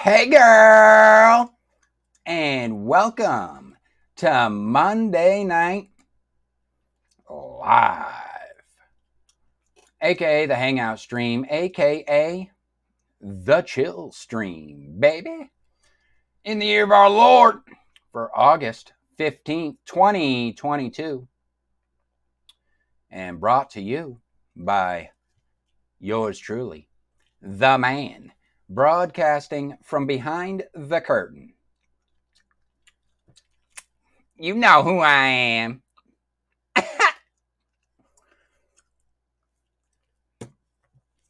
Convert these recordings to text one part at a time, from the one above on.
Hey girl, and welcome to Monday Night Live, aka the Hangout Stream, aka the Chill Stream, baby. In the year of our Lord for August 15th, 2022, and brought to you by yours truly, the man, broadcasting from behind the curtain. You know who I am.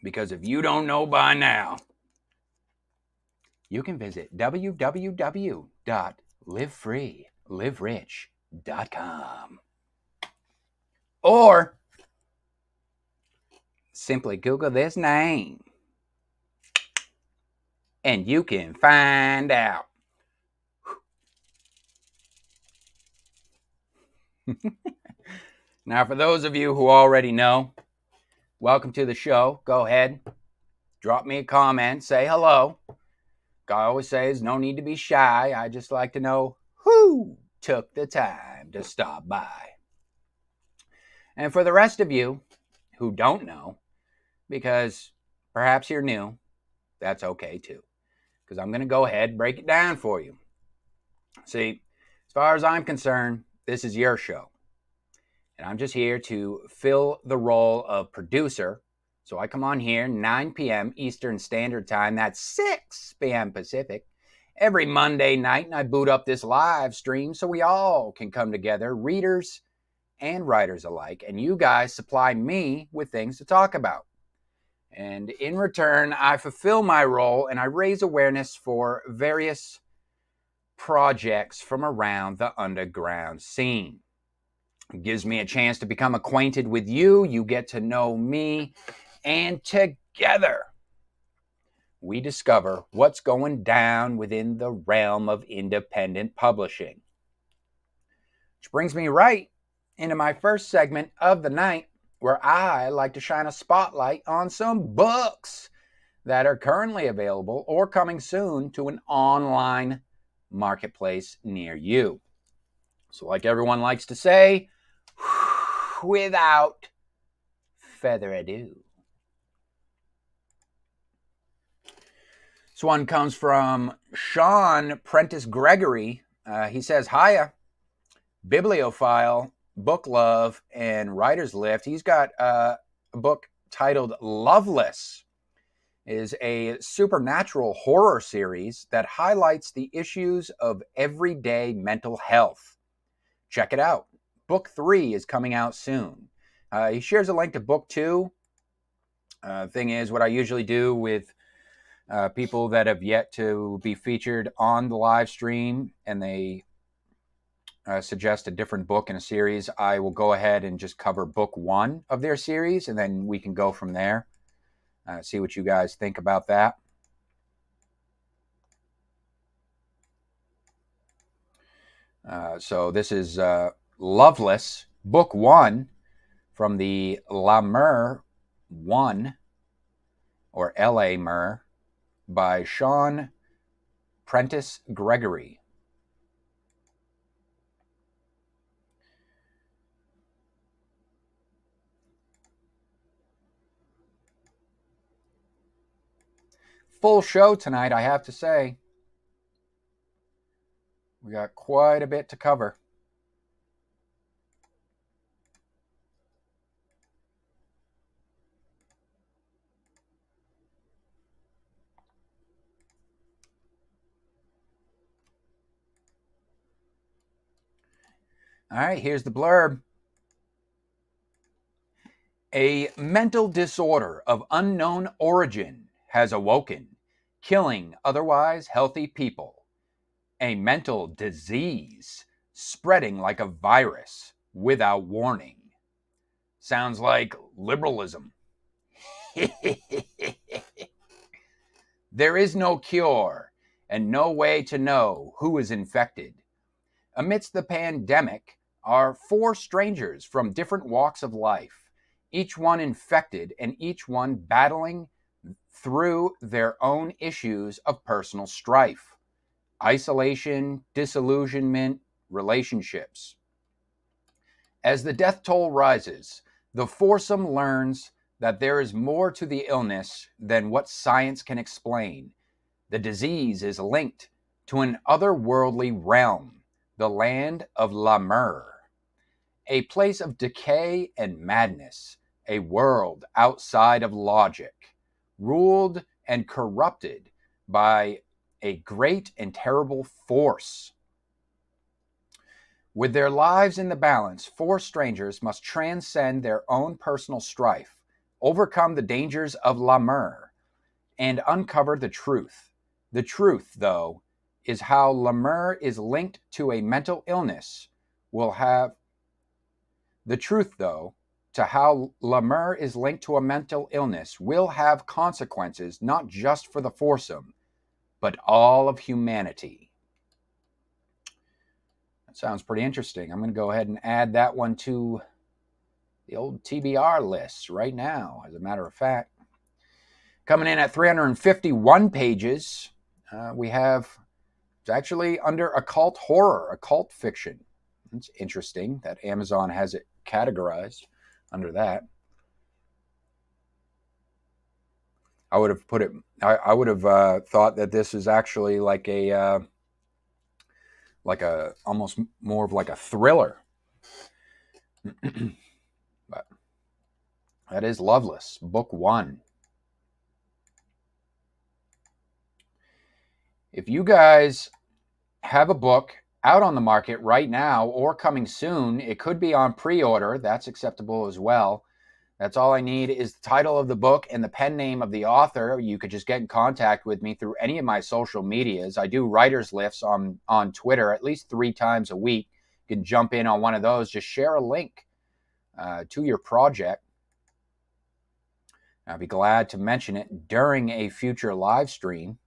Because if you don't know by now, you can visit www.livefreeliverich.com or simply Google this name and you can find out. Now, for those of you who already know, welcome to the show. Go ahead, drop me a comment, say hello. I always say there's no need to be shy. I just like to know who took the time to stop by. And for the rest of you who don't know, because perhaps you're new, that's okay too. Because I'm going to go ahead and break it down for you. See, as far as I'm concerned, this is your show. And I'm just here to fill the role of producer. So I come on here 9 p.m. Eastern Standard Time. That's 6 p.m. Pacific every Monday night. And I boot up this live stream so we all can come together, readers and writers alike. And you guys supply me with things to talk about. And in return, I fulfill my role and I raise awareness for various projects from around the underground scene. It gives me a chance to become acquainted with you. You get to know me. And together, we discover what's going down within the realm of independent publishing. Which brings me right into my first segment of the night, where I like to shine a spotlight on some books that are currently available or coming soon to an online marketplace near you. So like everyone likes to say, without further ado. This one comes from Shaun, Prentice-Gregory. He says, hiya, bibliophile, book love, and writer's lift. He's got a book titled Loveless. It is a supernatural horror series that highlights the issues of everyday mental health. Check it out. Book 3 is coming out soon. He shares a link to book 2. Thing is, what I usually do with people that have yet to be featured on the live stream and they suggest a different book in a series, I will go ahead and just cover book 1 of their series, and then we can go from there. See what you guys think about that. So this is Loveless, book 1 from the La Mer 1, or L.A. Mer, by Shaun, Prentice-Gregory. Full show tonight, I have to say. We got quite a bit to cover. All right, here's the blurb. A mental disorder of unknown origin has awoken, killing otherwise healthy people. A mental disease spreading like a virus without warning. Sounds like liberalism. There is no cure and no way to know who is infected. Amidst the pandemic are 4 strangers from different walks of life, each one infected and each one battling through their own issues of personal strife, isolation, disillusionment, relationships. As the death toll rises, the foursome learns that there is more to the illness than what science can explain. The disease is linked to an otherworldly realm, the land of La Mer, a place of decay and madness, a world outside of logic, ruled and corrupted by a great and terrible force. With their lives in the balance, four strangers must transcend their own personal strife, overcome the dangers of La Mer, and uncover the truth. The truth, though, is how La Mer is linked to a mental illness will have consequences not just for the foursome, but all of humanity. That sounds pretty interesting. I'm going to go ahead and add that one to the old TBR list right now, as a matter of fact. Coming in at 351 pages, we have, it's actually under occult horror, occult fiction. It's interesting that Amazon has it categorized under that. I would have thought that this is actually like a almost more of like a thriller. But that is Loveless, book 1. If you guys have a book out on the market right now or coming soon, it could be on pre-order. That's acceptable as well. That's all I need is the title of the book and the pen name of the author. You could just get in contact with me through any of my social medias. I do writer's lifts on Twitter at least 3 times a week. You can jump in on one of those. Just share a link to your project. I'll be glad to mention it during a future live stream.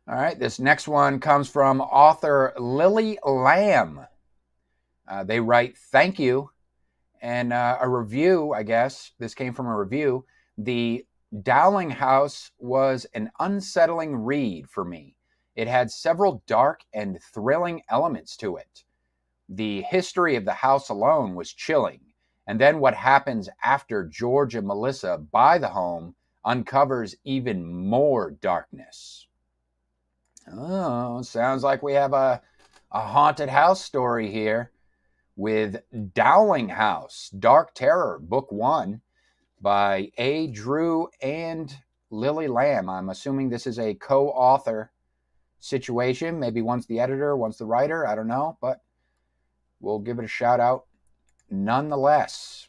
All right, this next one comes from author Lily Lamb. They write, thank you, and a review, I guess. This came from a review. The Dowling House was an unsettling read for me. It had several dark and thrilling elements to it. The history of the house alone was chilling, and then what happens after George and Melissa buy the home uncovers even more darkness. Oh, sounds like we have a haunted house story here with Dowling House, Dark Terror, book 1 by A. Drew and Lily Lamb. I'm assuming this is a co-author situation. Maybe one's the editor, one's the writer. I don't know, but we'll give it a shout out nonetheless.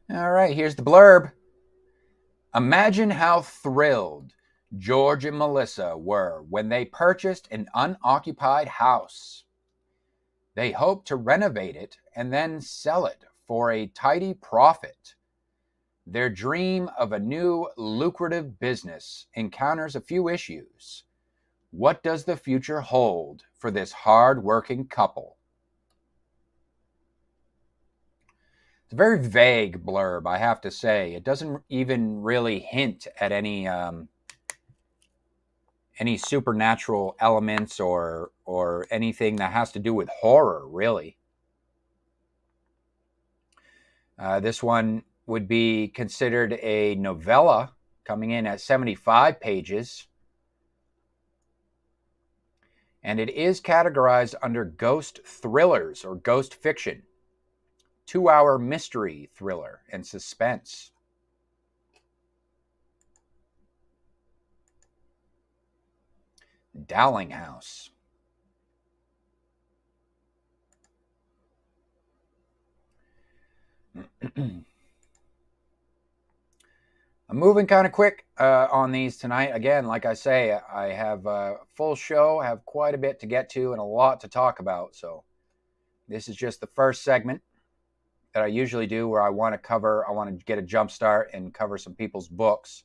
All right, here's the blurb. Imagine how thrilled George and Melissa were when they purchased an unoccupied house. They hoped to renovate it and then sell it for a tidy profit. Their dream of a new lucrative business encounters a few issues. What does the future hold for this hard-working couple? It's a very vague blurb, I have to say. It doesn't even really hint at any supernatural elements or anything that has to do with horror, really. This one would be considered a novella, coming in at 75 pages. And it is categorized under ghost thrillers or ghost fiction. 2-hour mystery thriller and suspense. Dowling House. I'm moving kind of quick on these tonight. Again, like I say, I have a full show, have quite a bit to get to and a lot to talk about. So this is just the first segment that I usually do where I want to get a jump start and cover some people's books.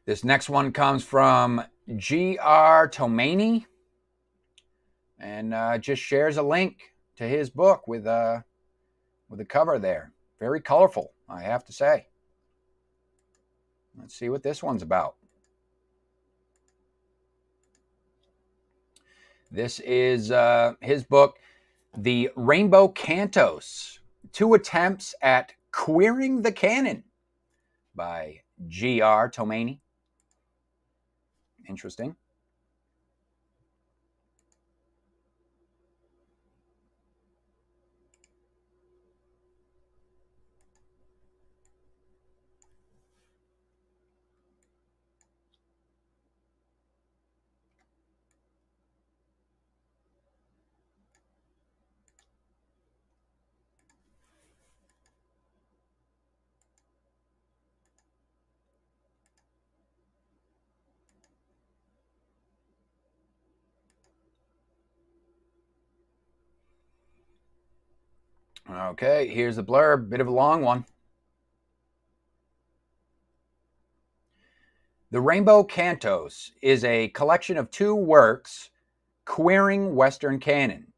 This next one comes from G.R. Tomani and just shares a link to his book with a cover there. Very colorful, I have to say. Let's see what this one's about. This is his book, The Rainbow Cantos, 2 Attempts at Queering the Canon by G.R. Tomani. Interesting. Okay, here's the blurb, bit of a long one. The Rainbow Cantos is a collection of 2 works queering Western canon,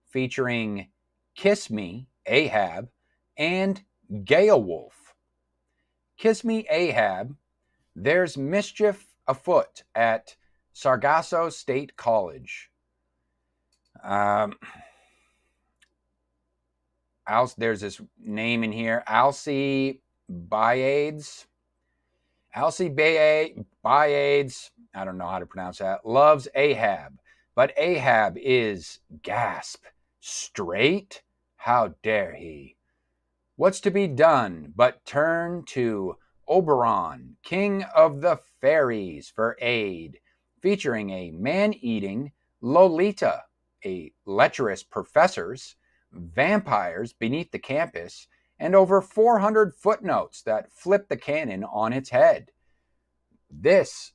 featuring Kiss Me, Ahab, and Beowulf. Kiss Me, Ahab, there's mischief afoot at Sargasso State College. There's this name in here, Alcibiades, I don't know how to pronounce that, loves Ahab. But Ahab is, gasp, straight? How dare he? What's to be done but turn to Oberon, king of the fairies, for aid, featuring a man-eating Lolita, a lecherous professors, vampires beneath the campus, and over 400 footnotes that flip the canon on its head. This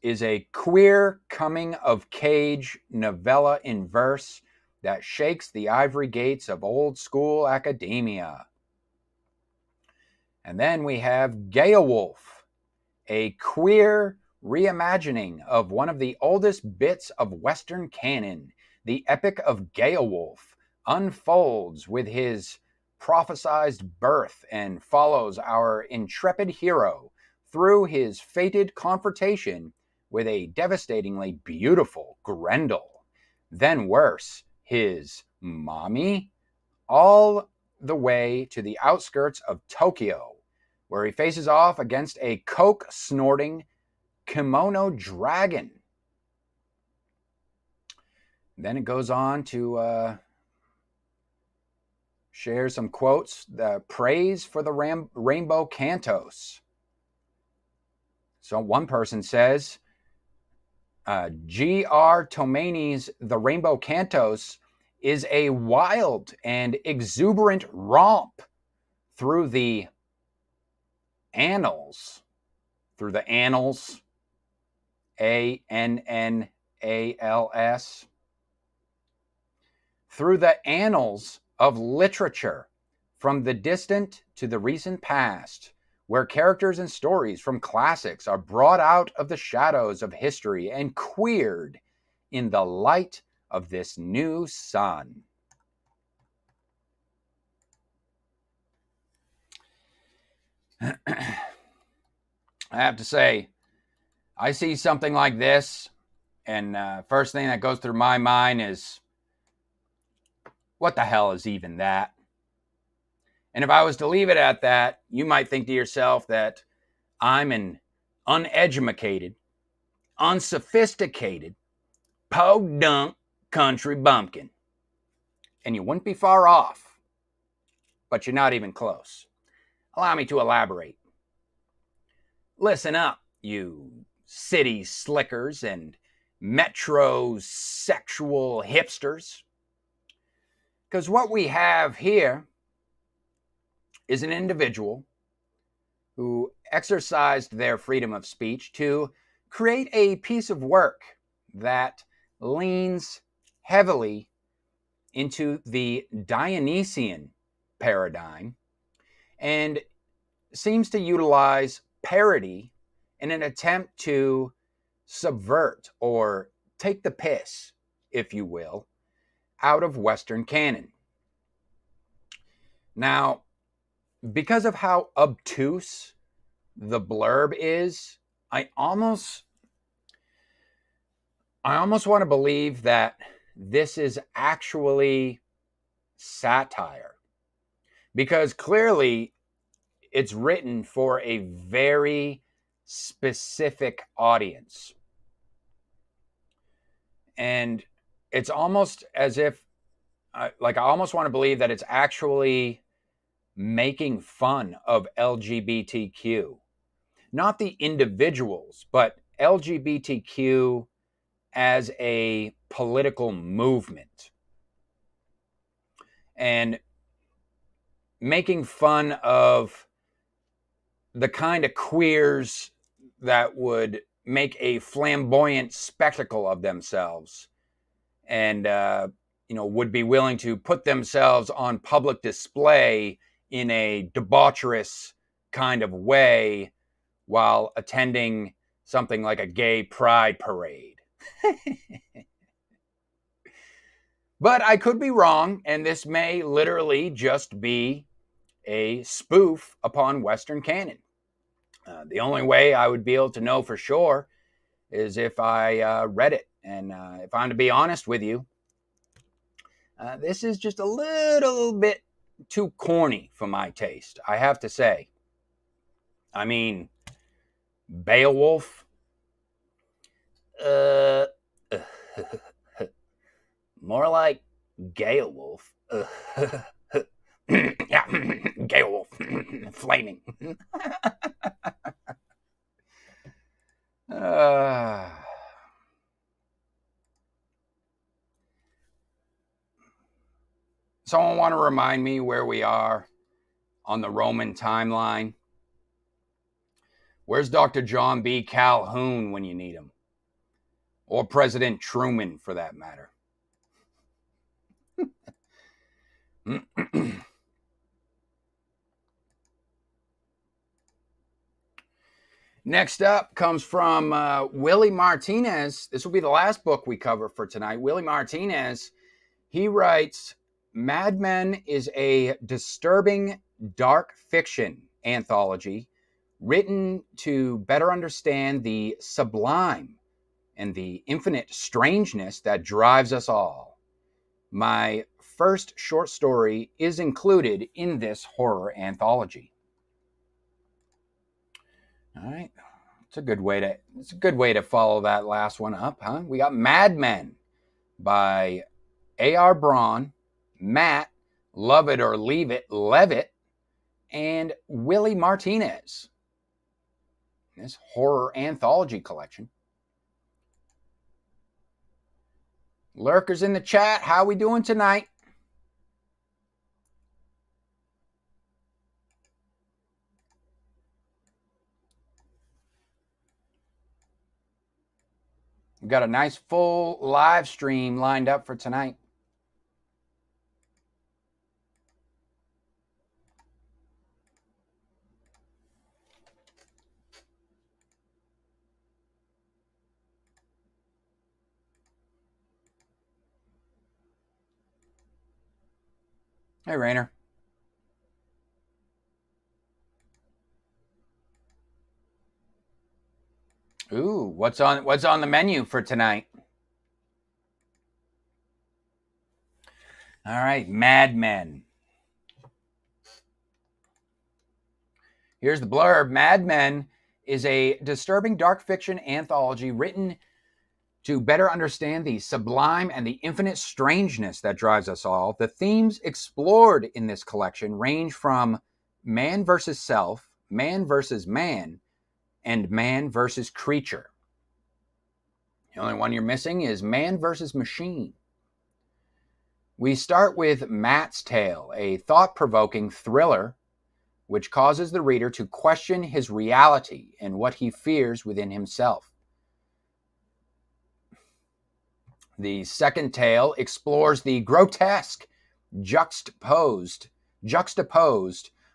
is a queer coming-of-age novella in verse that shakes the ivory gates of old-school academia. And then we have Beowulf, a queer reimagining of one of the oldest bits of Western canon. The Epic of Beowulf unfolds with his prophesized birth and follows our intrepid hero through his fated confrontation with a devastatingly beautiful Grendel. Then worse, his mommy, all the way to the outskirts of Tokyo, where he faces off against a coke-snorting kimono dragon. Then it goes on to share some quotes, the praise for the Rainbow Cantos. So one person says, G.R. Tomani's The Rainbow Cantos is a wild and exuberant romp through the annals, A-N-N-A-L-S, through the annals of literature, from the distant to the recent past, where characters and stories from classics are brought out of the shadows of history and queered in the light of this new sun. I have to say, I see something like this, and first thing that goes through my mind is, what the hell is even that? And if I was to leave it at that, you might think to yourself that I'm an uneducated, unsophisticated, podunk country bumpkin. And you wouldn't be far off, but you're not even close. Allow me to elaborate. Listen up, you city slickers and metrosexual hipsters. Because what we have here is an individual who exercised their freedom of speech to create a piece of work that leans heavily into the Dionysian paradigm and seems to utilize parody in an attempt to subvert or take the piss, if you will, out of Western canon. Now, because of how obtuse the blurb is, I almost want to believe that this is actually satire, because clearly it's written for a very specific audience. And it's almost as if, I almost want to believe that it's actually making fun of LGBTQ. Not the individuals, but LGBTQ as a political movement. And making fun of the kind of queers that would make a flamboyant spectacle of themselves and, would be willing to put themselves on public display in a debaucherous kind of way while attending something like a gay pride parade. But I could be wrong, and this may literally just be a spoof upon Western canon. The only way I would be able to know for sure is if I read it. And if I'm to be honest with you, this is just a little bit too corny for my taste, I have to say. I mean, Beowulf? More like Gaewolf. Yeah, Gaewolf. Flaming. Someone want to remind me where we are on the Roman timeline? Where's Dr. John B. Calhoun when you need him? Or President Truman, for that matter. Next up comes from Willie Martinez. This will be the last book we cover for tonight. Willie Martinez, he writes, Mad Men is a disturbing dark fiction anthology written to better understand the sublime and the infinite strangeness that drives us all. My first short story is included in this horror anthology. All right. It's a good way to follow that last one up, huh? We got Mad Men by A.R. Braun, Matt, Love It or Leave It, Levitt, and Willie Martinez. This horror anthology collection. Lurkers in the chat, how we doing tonight? We've got a nice full live stream lined up for tonight. Hey, Rainer. Ooh, what's on the menu for tonight? All right, Mad Men. Here's the blurb. Mad Men is a disturbing dark fiction anthology written to better understand the sublime and the infinite strangeness that drives us all. The themes explored in this collection range from man versus self, man versus man, and man versus creature. The only one you're missing is Man vs. Machine. We start with Matt's Tale, a thought-provoking thriller which causes the reader to question his reality and what he fears within himself. The second tale explores the grotesque juxtaposed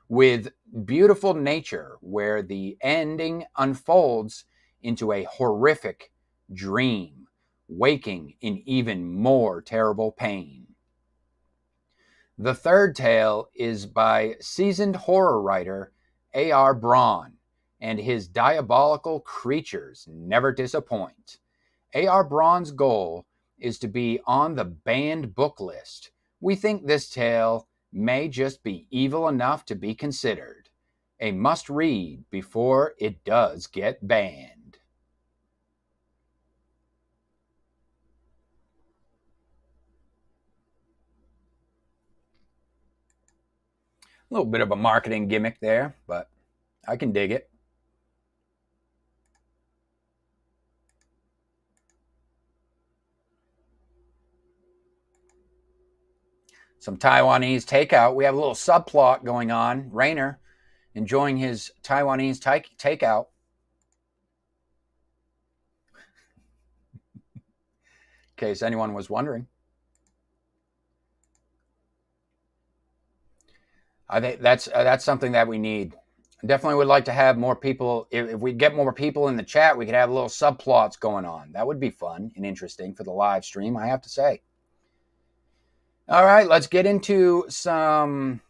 with beautiful nature, where the ending unfolds into a horrific dream, waking in even more terrible pain. The third tale is by seasoned horror writer A.R. Braun, and his diabolical creatures never disappoint. A.R. Braun's goal is to be on the banned book list. We think this tale may just be evil enough to be considered a must-read before it does get banned. A little bit of a marketing gimmick there, but I can dig it. Some Taiwanese takeout. We have a little subplot going on. Rainer enjoying his Taiwanese takeout. In case anyone was wondering. I think that's something that we need. Definitely would like to have more people. If we get more people in the chat, we could have little subplots going on. That would be fun and interesting for the live stream, I have to say. All right, let's get into some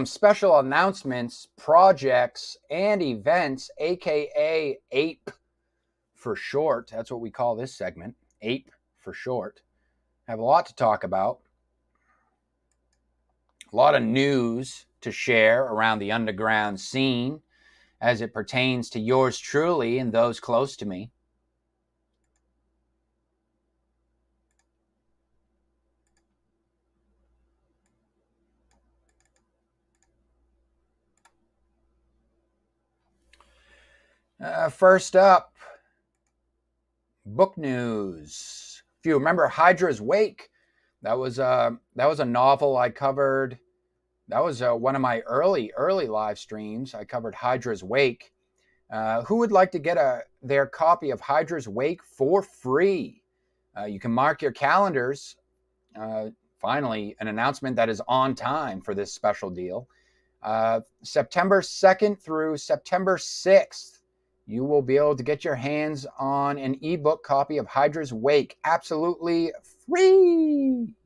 special announcements, projects, and events, aka APE for short. That's what we call this segment, APE for short. I have a lot to talk about. A lot of news to share around the underground scene as it pertains to yours truly and those close to me. First up, book news. If you remember Hydra's Wake, that was a novel I covered. That was one of my early live streams. I covered Hydra's Wake. Who would like to get their copy of Hydra's Wake for free? You can mark your calendars. Finally, an announcement that is on time for this special deal. September 2nd through September 6th, you will be able to get your hands on an ebook copy of Hydra's Wake, absolutely free,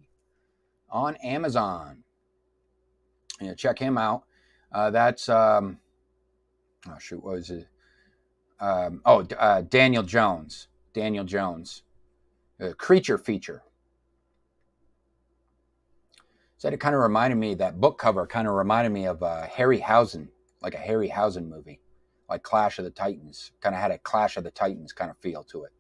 on Amazon. Yeah, check him out. That's oh shoot, what was it? Daniel Jones. Daniel Jones, creature feature. So it kind of reminded me, that book cover kind of reminded me of Harryhausen, like a Harryhausen movie, like Clash of the Titans. Kind of had a Clash of the Titans kind of feel to it.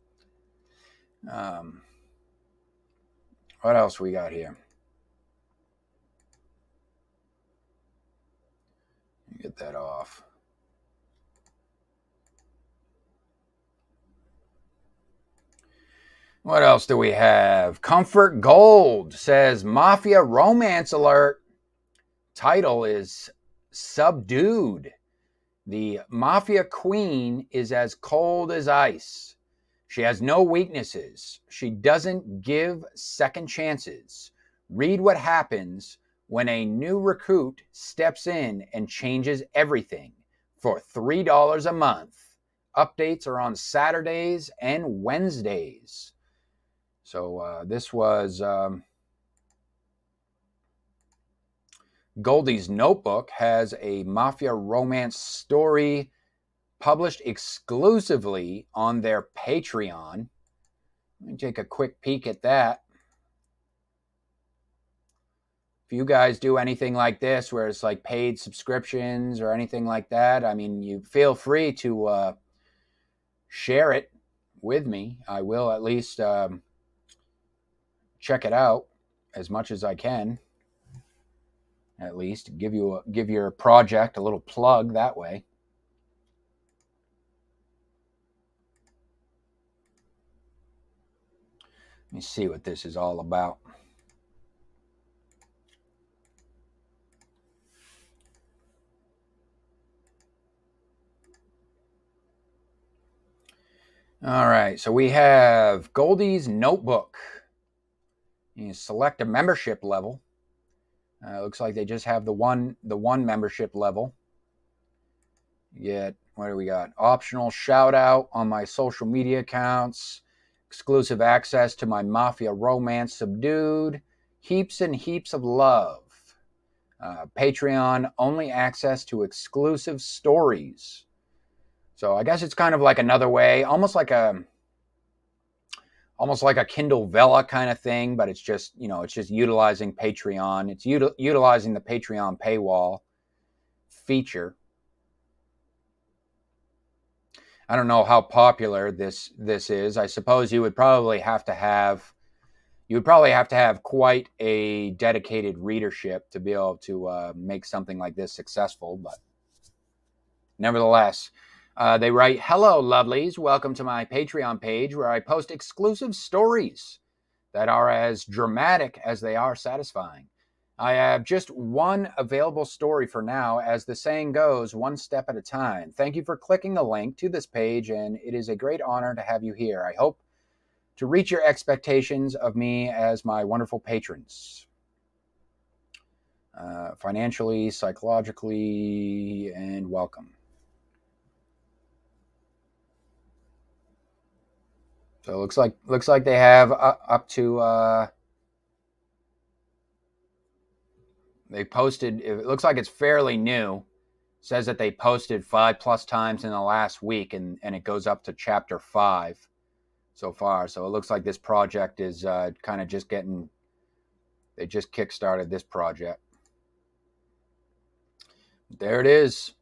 What else we got here? Get that off. What else do we have? Comfort Gold says Mafia Romance Alert. Title is Subdued. The Mafia Queen is as cold as ice. She has no weaknesses. She doesn't give second chances. Read what happens when a new recruit steps in and changes everything for $3 a month. Updates are on Saturdays and Wednesdays. So this was Goldie's Notebook, has a mafia romance story published exclusively on their Patreon. Let me take a quick peek at that. If you guys do anything like this, where it's like paid subscriptions or anything like that, I mean, you feel free to share it with me. I will at least check it out as much as I can. At least give your project a little plug that way. Let me see what this is all about. All right, so we have Goldie's Notebook. You select a membership level. Looks like they just have the one membership level. You get, what do we got? Optional shout out on my social media accounts, exclusive access to my Mafia Romance Subdued, heaps and heaps of love. Patreon only access to exclusive stories. So I guess it's kind of like another way, almost like a Kindle Vella kind of thing, but it's just, it's just utilizing Patreon. It's utilizing the Patreon paywall feature. I don't know how popular this is. I suppose you would probably have to have quite a dedicated readership to be able to make something like this successful. But nevertheless, they write, "Hello, lovelies. Welcome to my Patreon page where I post exclusive stories that are as dramatic as they are satisfying. I have just one available story for now. As the saying goes, one step at a time. Thank you for clicking the link to this page, and it is a great honor to have you here. I hope to reach your expectations of me as my wonderful patrons. Financially, psychologically, and welcome." So it looks like they have up to they posted. It looks like it's fairly new. It says that they posted 5+ times in the last week, and it goes up to chapter 5 so far. So it looks like this project is kind of just getting. They just kickstarted this project. There it is.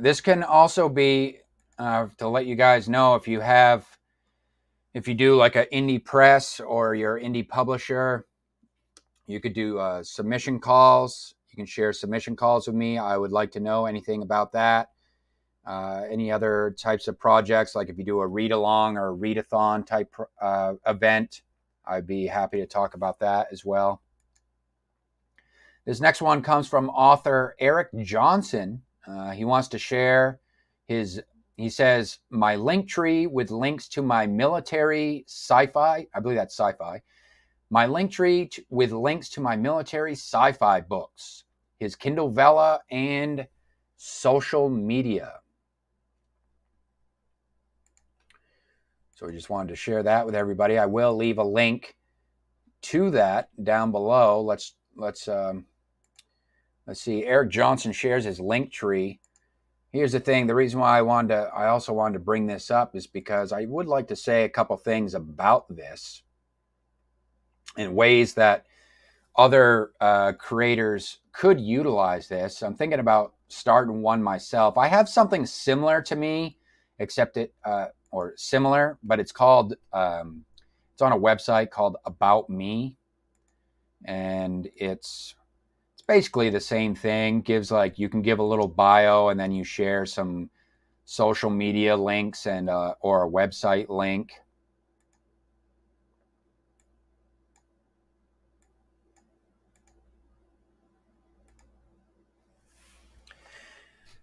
This can also be, to let you guys know, if you do like an indie press or your indie publisher, you could do submission calls. You can share submission calls with me. I would like to know anything about that. Any other types of projects, like if you do a read-along or a read-a-thon type event, I'd be happy to talk about that as well. This next one comes from author Eric Johnson. He wants to share he says, "My link tree with links to my military sci-fi," I believe that's sci-fi, "my link tree with links to my military sci-fi books, his Kindle Vella, and social media." So we just wanted to share that with everybody. I will leave a link to that down below. Let's see. Eric Johnson shares his link tree. Here's the thing. The reason why I also wanted to bring this up is because I would like to say a couple things about this in ways that other creators could utilize this. I'm thinking about starting one myself. I have something similar to me, except similar, but it's called, it's on a website called About Me, and it's basically the same thing. You can give a little bio, and then you share some social media links and or a website link.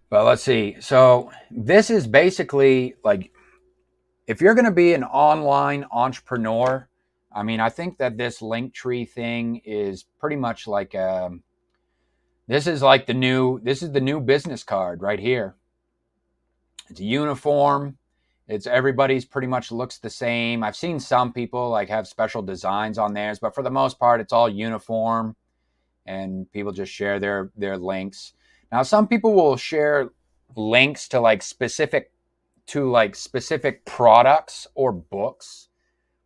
But let's see. So this is basically like, if you're going to be an online entrepreneur, I mean, I think that this link tree thing is pretty much like this is the new business card right here. It's uniform. Everybody's pretty much looks the same. I've seen some people like have special designs on theirs, but for the most part, it's all uniform, and people just share their links. Now, some people will share links to specific products or books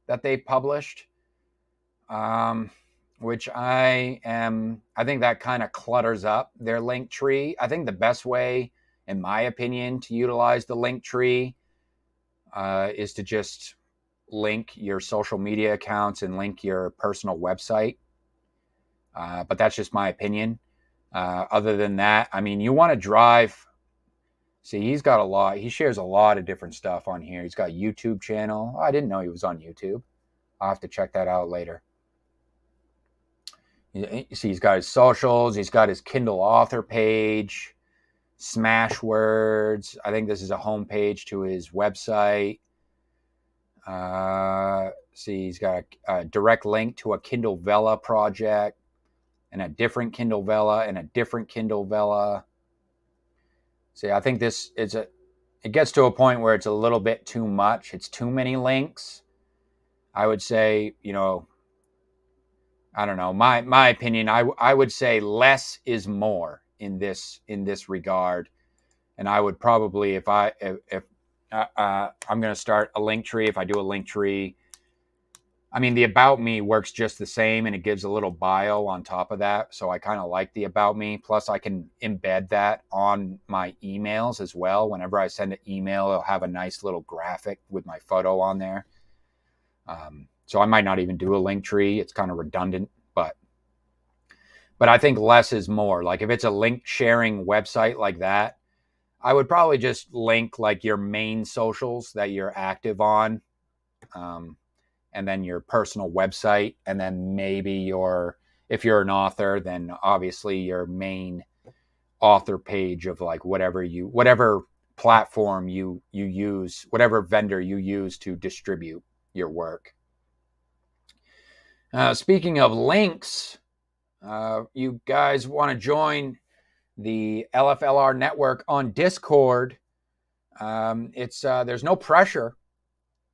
that they've published, which I think that kind of clutters up their link tree. I think the best way, in my opinion, to utilize the link tree is to just link your social media accounts and link your personal website. But that's just my opinion. Other than that, I mean, you want to drive. See, he's got a lot. He shares a lot of different stuff on here. He's got a YouTube channel. Oh, I didn't know he was on YouTube. I'll have to check that out later. You see, he's got his socials. He's got his Kindle author page, Smashwords. I think this is a homepage to his website. See, he's got a direct link to a Kindle Vella project and a different Kindle Vella and a different Kindle Vella. See, I think this is it gets to a point where it's a little bit too much. It's too many links. I would say, I don't know. My opinion, I would say less is more in this regard. And I would probably, if I'm going to start a link tree, if I do a link tree, I mean, the About Me works just the same, and it gives a little bio on top of that. So I kind of like the About Me. Plus, I can embed that on my emails as well. Whenever I send an email, it'll have a nice little graphic with my photo on there. So I might not even do a link tree. It's kind of redundant, but I think less is more. Like if it's a link sharing website like that, I would probably just link like your main socials that you're active on. And then your personal website, and then maybe if you're an author, then obviously your main author page of like whatever platform you use, whatever vendor you use to distribute your work. Speaking of links, you guys want to join the LFLR network on Discord. There's no pressure.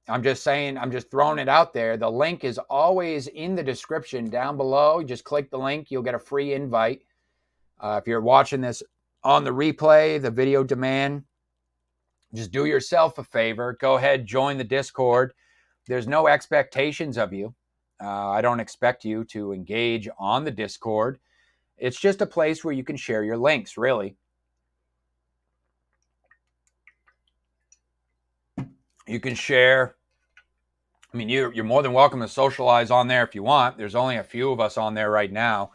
I'm just saying, I'm just throwing it out there. The link is always in the description down below. You just click the link. You'll get a free invite. If you're watching this on the replay, the video demand, just do yourself a favor. Go ahead, join the Discord. There's no expectations of you. I don't expect you to engage on the Discord. It's just a place where you can share your links, really. You can share. I mean, you're more than welcome to socialize on there if you want. There's only a few of us on there right now.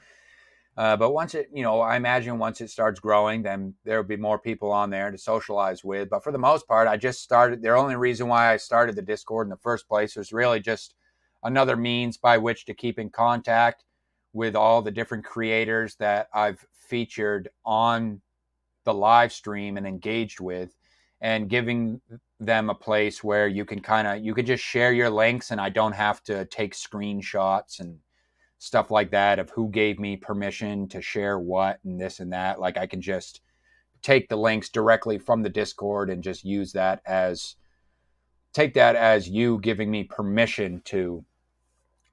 But once I imagine once it starts growing, then there'll be more people on there to socialize with. But for the most part, I just started. The only reason why I started the Discord in the first place was really just another means by which to keep in contact with all the different creators that I've featured on the live stream and engaged with, and giving them a place where you can just share your links, and I don't have to take screenshots and stuff like that of who gave me permission to share what and this and that. Like I can just take the links directly from the Discord and just use that take that as you giving me permission to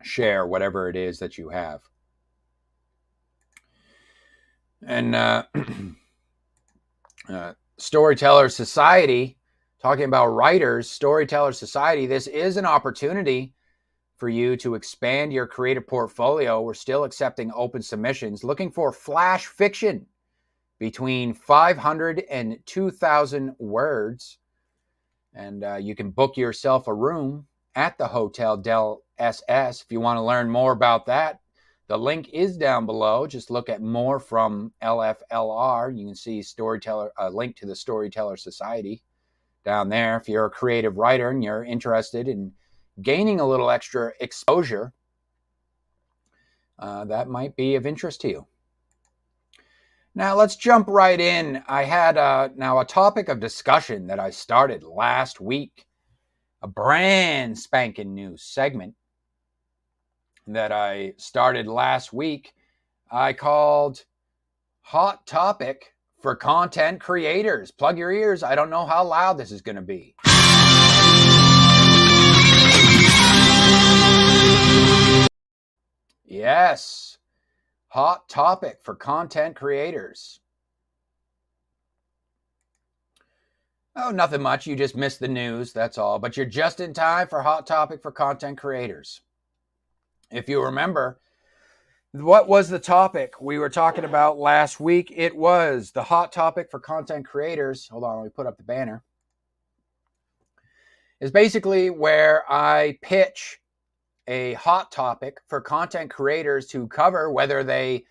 share whatever it is that you have. And Storytellers Society, talking about writers, Storytellers Society, this is an opportunity for you to expand your creative portfolio. We're still accepting open submissions, looking for flash fiction between 500 and 2,000 words. And you can book yourself a room at the Hotel Del SS. If you want to learn more about that, the link is down below. Just look at more from LFLR. You can see a link to the Storyteller Society down there. If you're a creative writer and you're interested in gaining a little extra exposure, that might be of interest to you. Now let's jump right in. I had now a topic of discussion that I started last week, a brand spanking new segment that I started last week. I called Hot Topic for Content Creators. Plug your ears. I don't know how loud this is going to be. Yes, Hot Topic for Content Creators. Oh, nothing much. You just missed the news, that's all. But you're just in time for Hot Topic for Content Creators. If you remember, what was the topic we were talking about last week? It was the Hot Topic for Content Creators. Hold on, let me put up the banner. It's basically where I pitch a hot topic for content creators to cover, whether they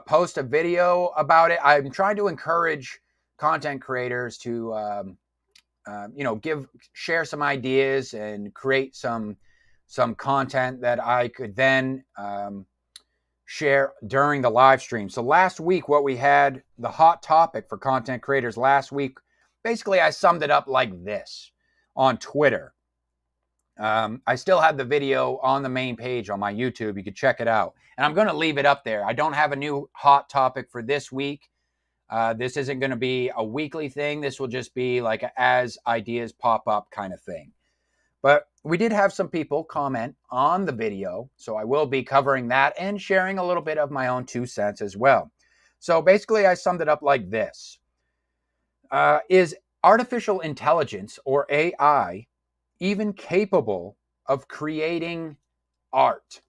post a video about it. I'm trying to encourage content creators to share some ideas and create some content that I could then share during the live stream. So last week, what we had, the hot topic for content creators last week, basically I summed it up like this on Twitter. I still have the video on the main page on my YouTube. You can check it out. And I'm going to leave it up there. I don't have a new hot topic for this week. This isn't going to be a weekly thing. This will just be like a as ideas pop up kind of thing. But we did have some people comment on the video, so I will be covering that and sharing a little bit of my own 2 cents as well. So basically, I summed it up like this. Is artificial intelligence, or AI, even capable of creating art?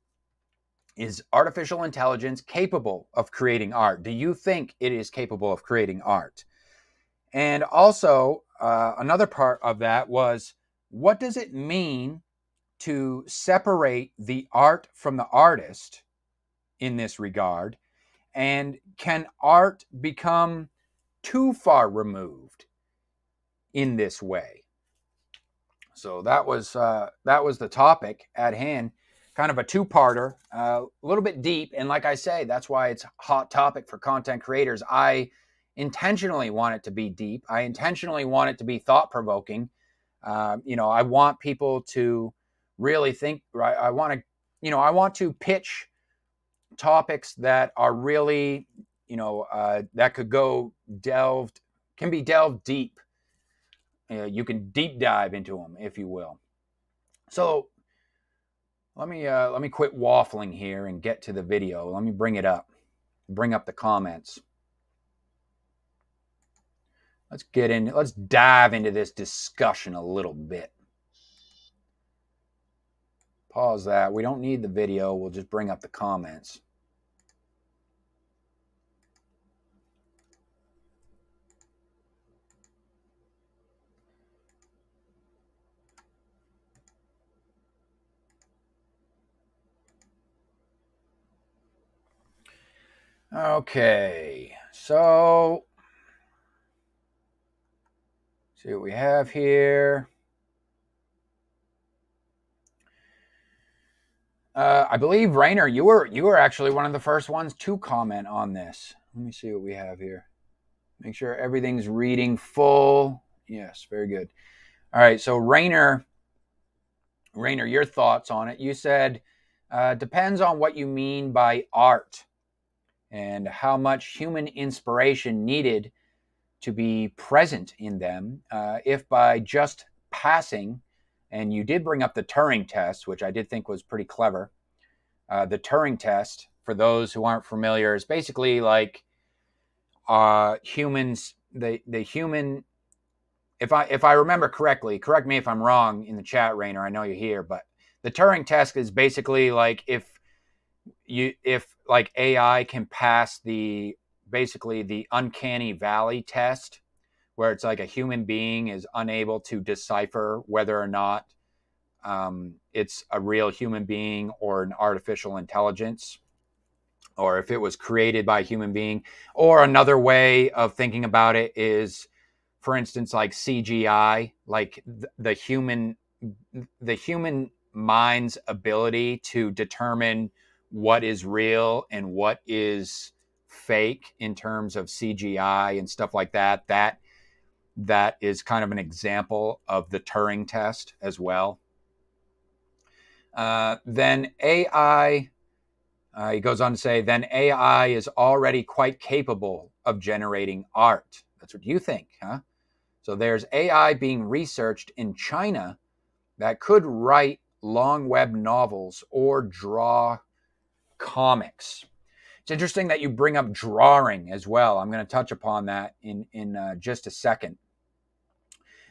Is artificial intelligence capable of creating art? Do you think it is capable of creating art? And also, another part of that was, what does it mean to separate the art from the artist in this regard? And can art become too far removed in this way? So that was the topic at hand. Kind of a two-parter, a little bit deep. And like I say, that's why it's a hot topic for content creators. I intentionally want it to be deep. I intentionally want it to be thought-provoking. I want people to really think, right? I want to pitch topics that are really, that can be delved deep. You can deep dive into them, if you will. So let me quit waffling here and get to the video. Let me bring up the comments. Let's dive into this discussion a little bit. Pause that. We don't need the video. We'll just bring up the comments. Okay, so see what we have here. I believe, Rainer, you were actually one of the first ones to comment on this. Let me see what we have here. Make sure everything's reading full. Yes, very good. All right, so Rainer, your thoughts on it. You said, depends on what you mean by art and how much human inspiration needed to be present in them. If by just passing, and you did bring up the Turing test, which I did think was pretty clever. The Turing test, for those who aren't familiar, is basically like humans, the human, if I remember correctly, correct me if I'm wrong in the chat, Rainer, I know you're here, but the Turing test is basically like if like AI can pass basically the uncanny valley test, where it's like a human being is unable to decipher whether or not it's a real human being or an artificial intelligence, or if it was created by a human being. Or another way of thinking about it is, for instance, like CGI, like the human mind's ability to determine what is real and what is fake in terms of CGI and stuff like that. That is kind of an example of the Turing test as well. Then AI, he goes on to say, then AI is already quite capable of generating art. That's what you think, huh? So there's AI being researched in China that could write long web novels or draw comics. It's interesting that you bring up drawing as well. I'm going to touch upon that in just a second.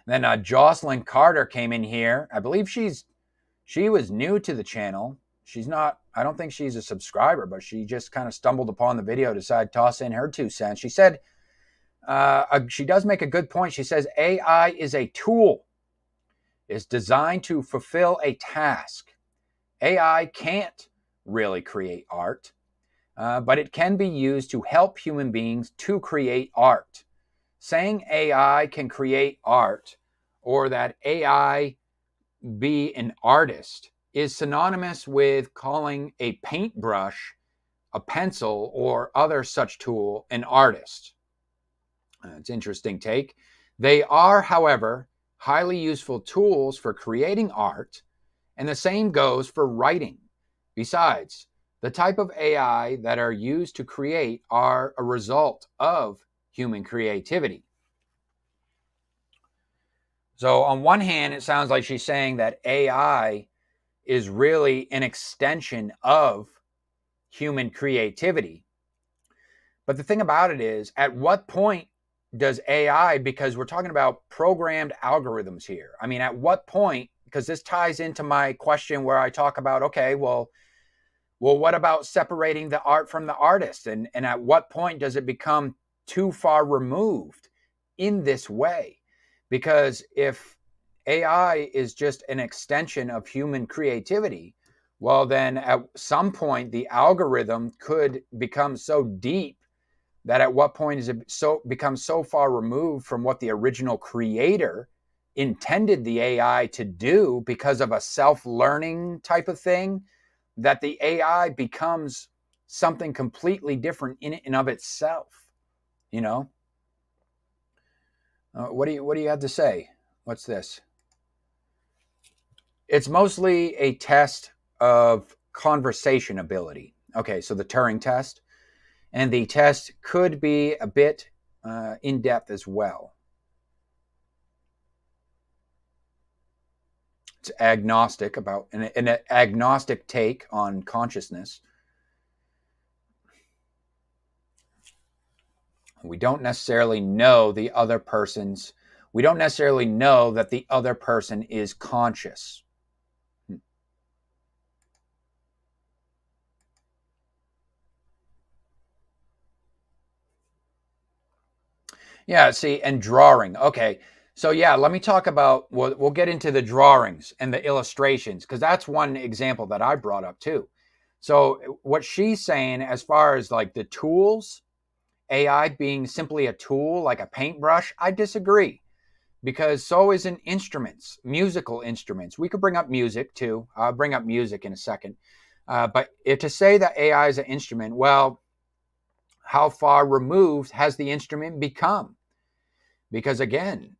Then Jocelyn Carter came in here. I believe she was new to the channel. She's not, I don't think she's a subscriber, but she just kind of stumbled upon the video, decided to toss in her 2 cents. She said, she does make a good point. She says, AI is a tool. It's designed to fulfill a task. AI can't really create art, but it can be used to help human beings to create art. Saying AI can create art or that AI be an artist is synonymous with calling a paintbrush, a pencil, or other such tool an artist. It's an interesting take. They are, however, highly useful tools for creating art, and the same goes for writing. Besides, the type of AI that are used to create are a result of human creativity. So, on one hand, it sounds like she's saying that AI is really an extension of human creativity. But the thing about it is, at what point does AI, because we're talking about programmed algorithms here, I mean, at what point, because this ties into my question where I talk about, okay, well, what about separating the art from the artist? And at what point does it become too far removed in this way? Because if AI is just an extension of human creativity, well, then at some point the algorithm could become so deep that at what point is it so become so far removed from what the original creator intended the AI to do because of a self-learning type of thing, that the AI becomes something completely different in and of itself. You know, what do you have to say? What's this? It's mostly a test of conversation ability. Okay, so the Turing test, and the test could be a bit in depth as well. It's agnostic about an agnostic take on consciousness. We don't necessarily know the other person's, we don't necessarily know that the other person is conscious. Yeah, see, and drawing. Okay. So yeah, let me talk about, we'll get into the drawings and the illustrations, because that's one example that I brought up too. So what she's saying as far as like the tools, AI being simply a tool like a paintbrush, I disagree, because so is in instruments, musical instruments. We could bring up music too. I'll bring up music in a second. But to say that AI is an instrument, well, how far removed has the instrument become? Because again,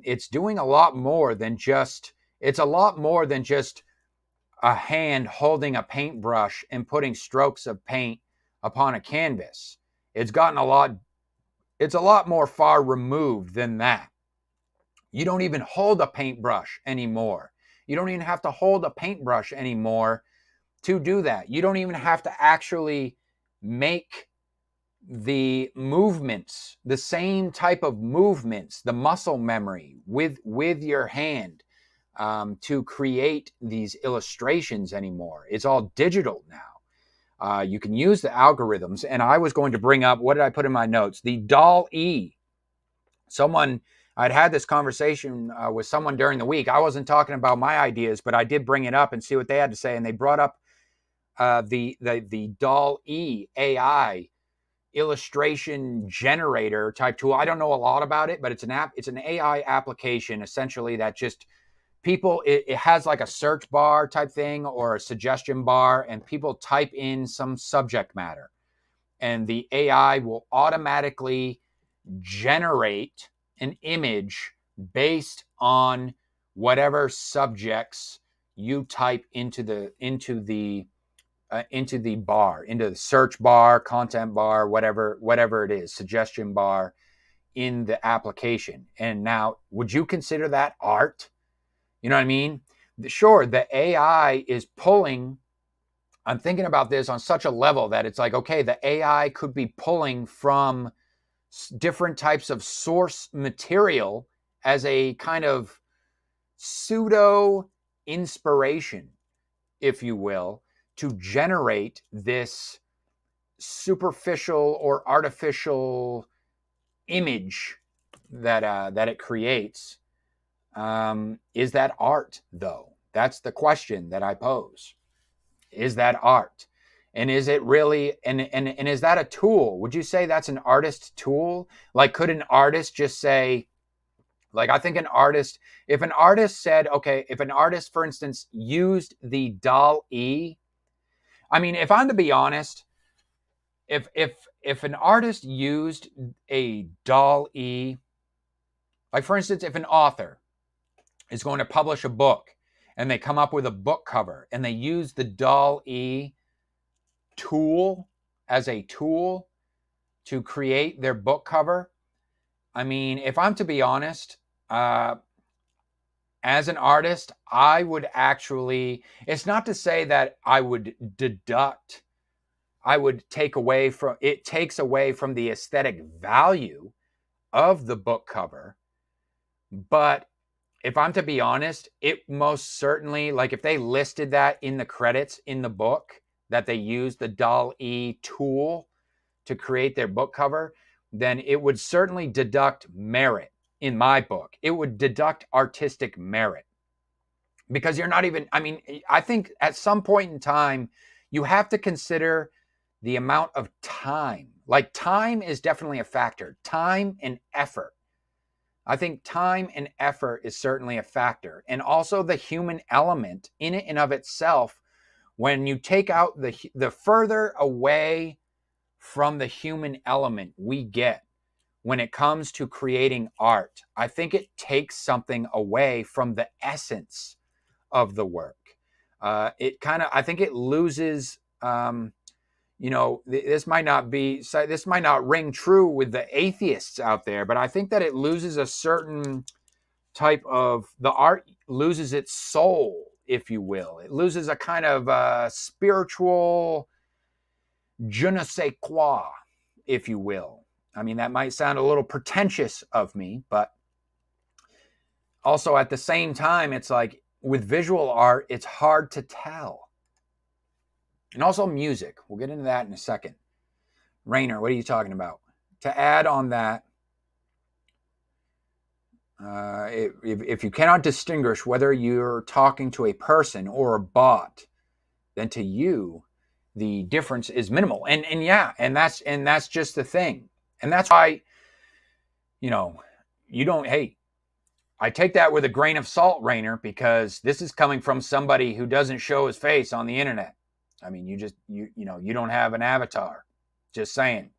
it's doing a lot more than just, it's a lot more than just a hand holding a paintbrush and putting strokes of paint upon a canvas. It's gotten a lot, it's a lot more far removed than that. You don't even hold a paintbrush anymore. You don't even have to hold a paintbrush anymore to do that. You don't even have to actually make the movements, the same type of movements, the muscle memory with your hand to create these illustrations anymore. It's all digital now. You can use the algorithms. And I was going to bring up, what did I put in my notes? The DALL-E. I'd had this conversation with someone during the week. I wasn't talking about my ideas, but I did bring it up and see what they had to say. And they brought up the DALL-E AI illustration generator type tool. I don't know a lot about it, but it's an app. It's an AI application essentially that just people, it has like a search bar type thing or a suggestion bar, and people type in some subject matter, and the AI will automatically generate an image based on whatever subjects you type into the bar, into the search bar, content bar, whatever it is, suggestion bar in the application. And now, would you consider that art? You know what I mean? Sure, the AI is pulling. I'm thinking about this on such a level that it's like, okay, the AI could be pulling from different types of source material as a kind of pseudo inspiration, if you will, to generate this superficial or artificial image that it creates. Is that art, though? That's the question that I pose. is that art? And is it really, and is that a tool? Would you say that's an artist tool? Like, could an artist just say, like, I think an artist, if an artist said, okay, if an artist, for instance, used the DALL-E, I mean, if I'm to be honest, if an artist used a DALL-E, like, for instance, if an author is going to publish a book and they come up with a book cover and they use the DALL-E tool as a tool to create their book cover, I mean, if I'm to be honest, as an artist, I would actually, it's not to say that I would deduct, I would take away from, it takes away from the aesthetic value of the book cover. But if I'm to be honest, it most certainly, like if they listed that in the credits in the book, that they used the DALL-E tool to create their book cover, then it would certainly deduct merit in my book. It would deduct artistic merit. Because you're not even, I mean, I think at some point in time, you have to consider the amount of time. Like, time is definitely a factor. Time and effort. I think time and effort is certainly a factor. And also the human element in it and of itself. When you take out the further away from the human element we get when it comes to creating art, I think it takes something away from the essence of the work. It kind of, I think it loses, this might not ring true with the atheists out there, but I think that it loses a certain type of, the art loses its soul, if you will. It loses a kind of spiritual je ne sais quoi, if you will. I mean, that might sound a little pretentious of me, but also at the same time, it's like with visual art, it's hard to tell. And also music. We'll get into that in a second. Rainer, what are you talking about? To add on that, if you cannot distinguish whether you're talking to a person or a bot, then to you, the difference is minimal. And that's just the thing. And that's why, you don't, hey, I take that with a grain of salt, Rainer, because this is coming from somebody who doesn't show his face on the internet. I mean, you don't have an avatar. Just saying.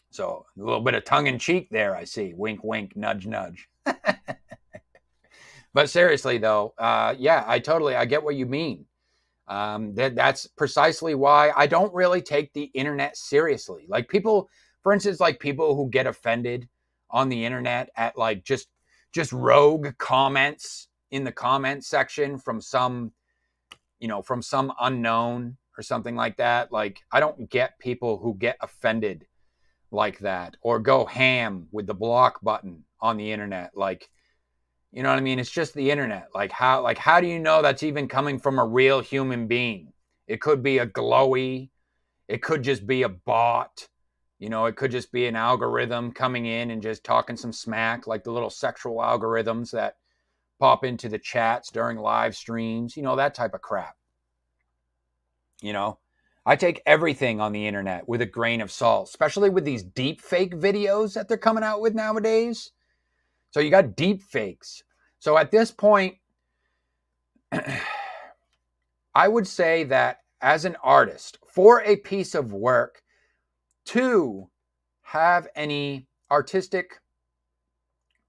So a little bit of tongue in cheek there, I see. Wink, wink, nudge, nudge. But seriously, though, I get what you mean. That's precisely why I don't really take the internet seriously. Like people, for instance, like people who get offended on the internet at like just rogue comments in the comment section from some unknown or something like that. Like, I don't get people who get offended like that or go ham with the block button on the internet. Like, you know what I mean? It's just the internet. Like how do you know that's even coming from a real human being? It could be a glowy. It could just be a bot. It could just be an algorithm coming in and just talking some smack, like the little sexual algorithms that pop into the chats during live streams, that type of crap. I take everything on the internet with a grain of salt, especially with these deep fake videos that they're coming out with nowadays. So you got deep fakes. So at this point, I would say that as an artist, for a piece of work to have any artistic,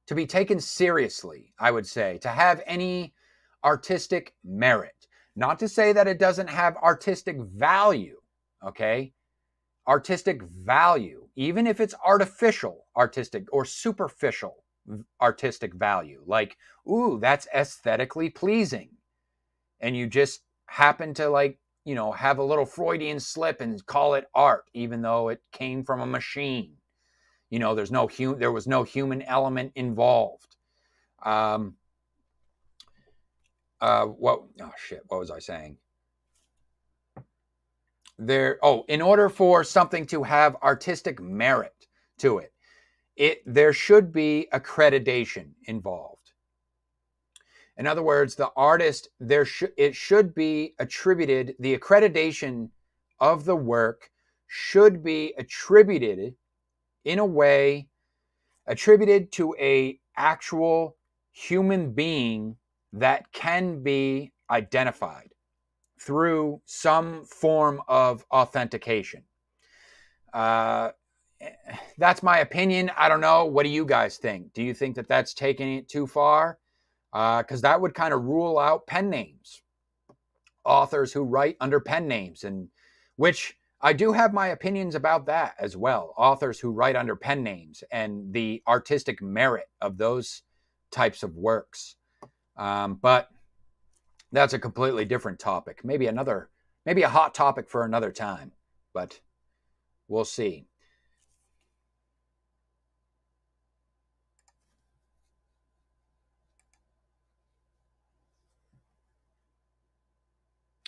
to be taken seriously, I would say, to have any artistic merit. Not to say that it doesn't have artistic value, okay? Artistic value, even if it's artificial artistic or superficial artistic value. Like, ooh, that's aesthetically pleasing. And you just happen to have a little Freudian slip and call it art, even though it came from a machine. There was no human element involved. What was I saying? In order for something to have artistic merit to it, there should be accreditation involved. In other words, the artist, it should be attributed, the accreditation of the work should be attributed in a way, attributed to a actual human being that can be identified through some form of authentication. That's my opinion. I don't know. What do you guys think? Do you think that that's taking it too far? Because that would kind of rule out pen names, authors who write under pen names, and which I do have my opinions about that as well. Authors who write under pen names and the artistic merit of those types of works. But that's a completely different topic. Maybe a hot topic for another time, but we'll see.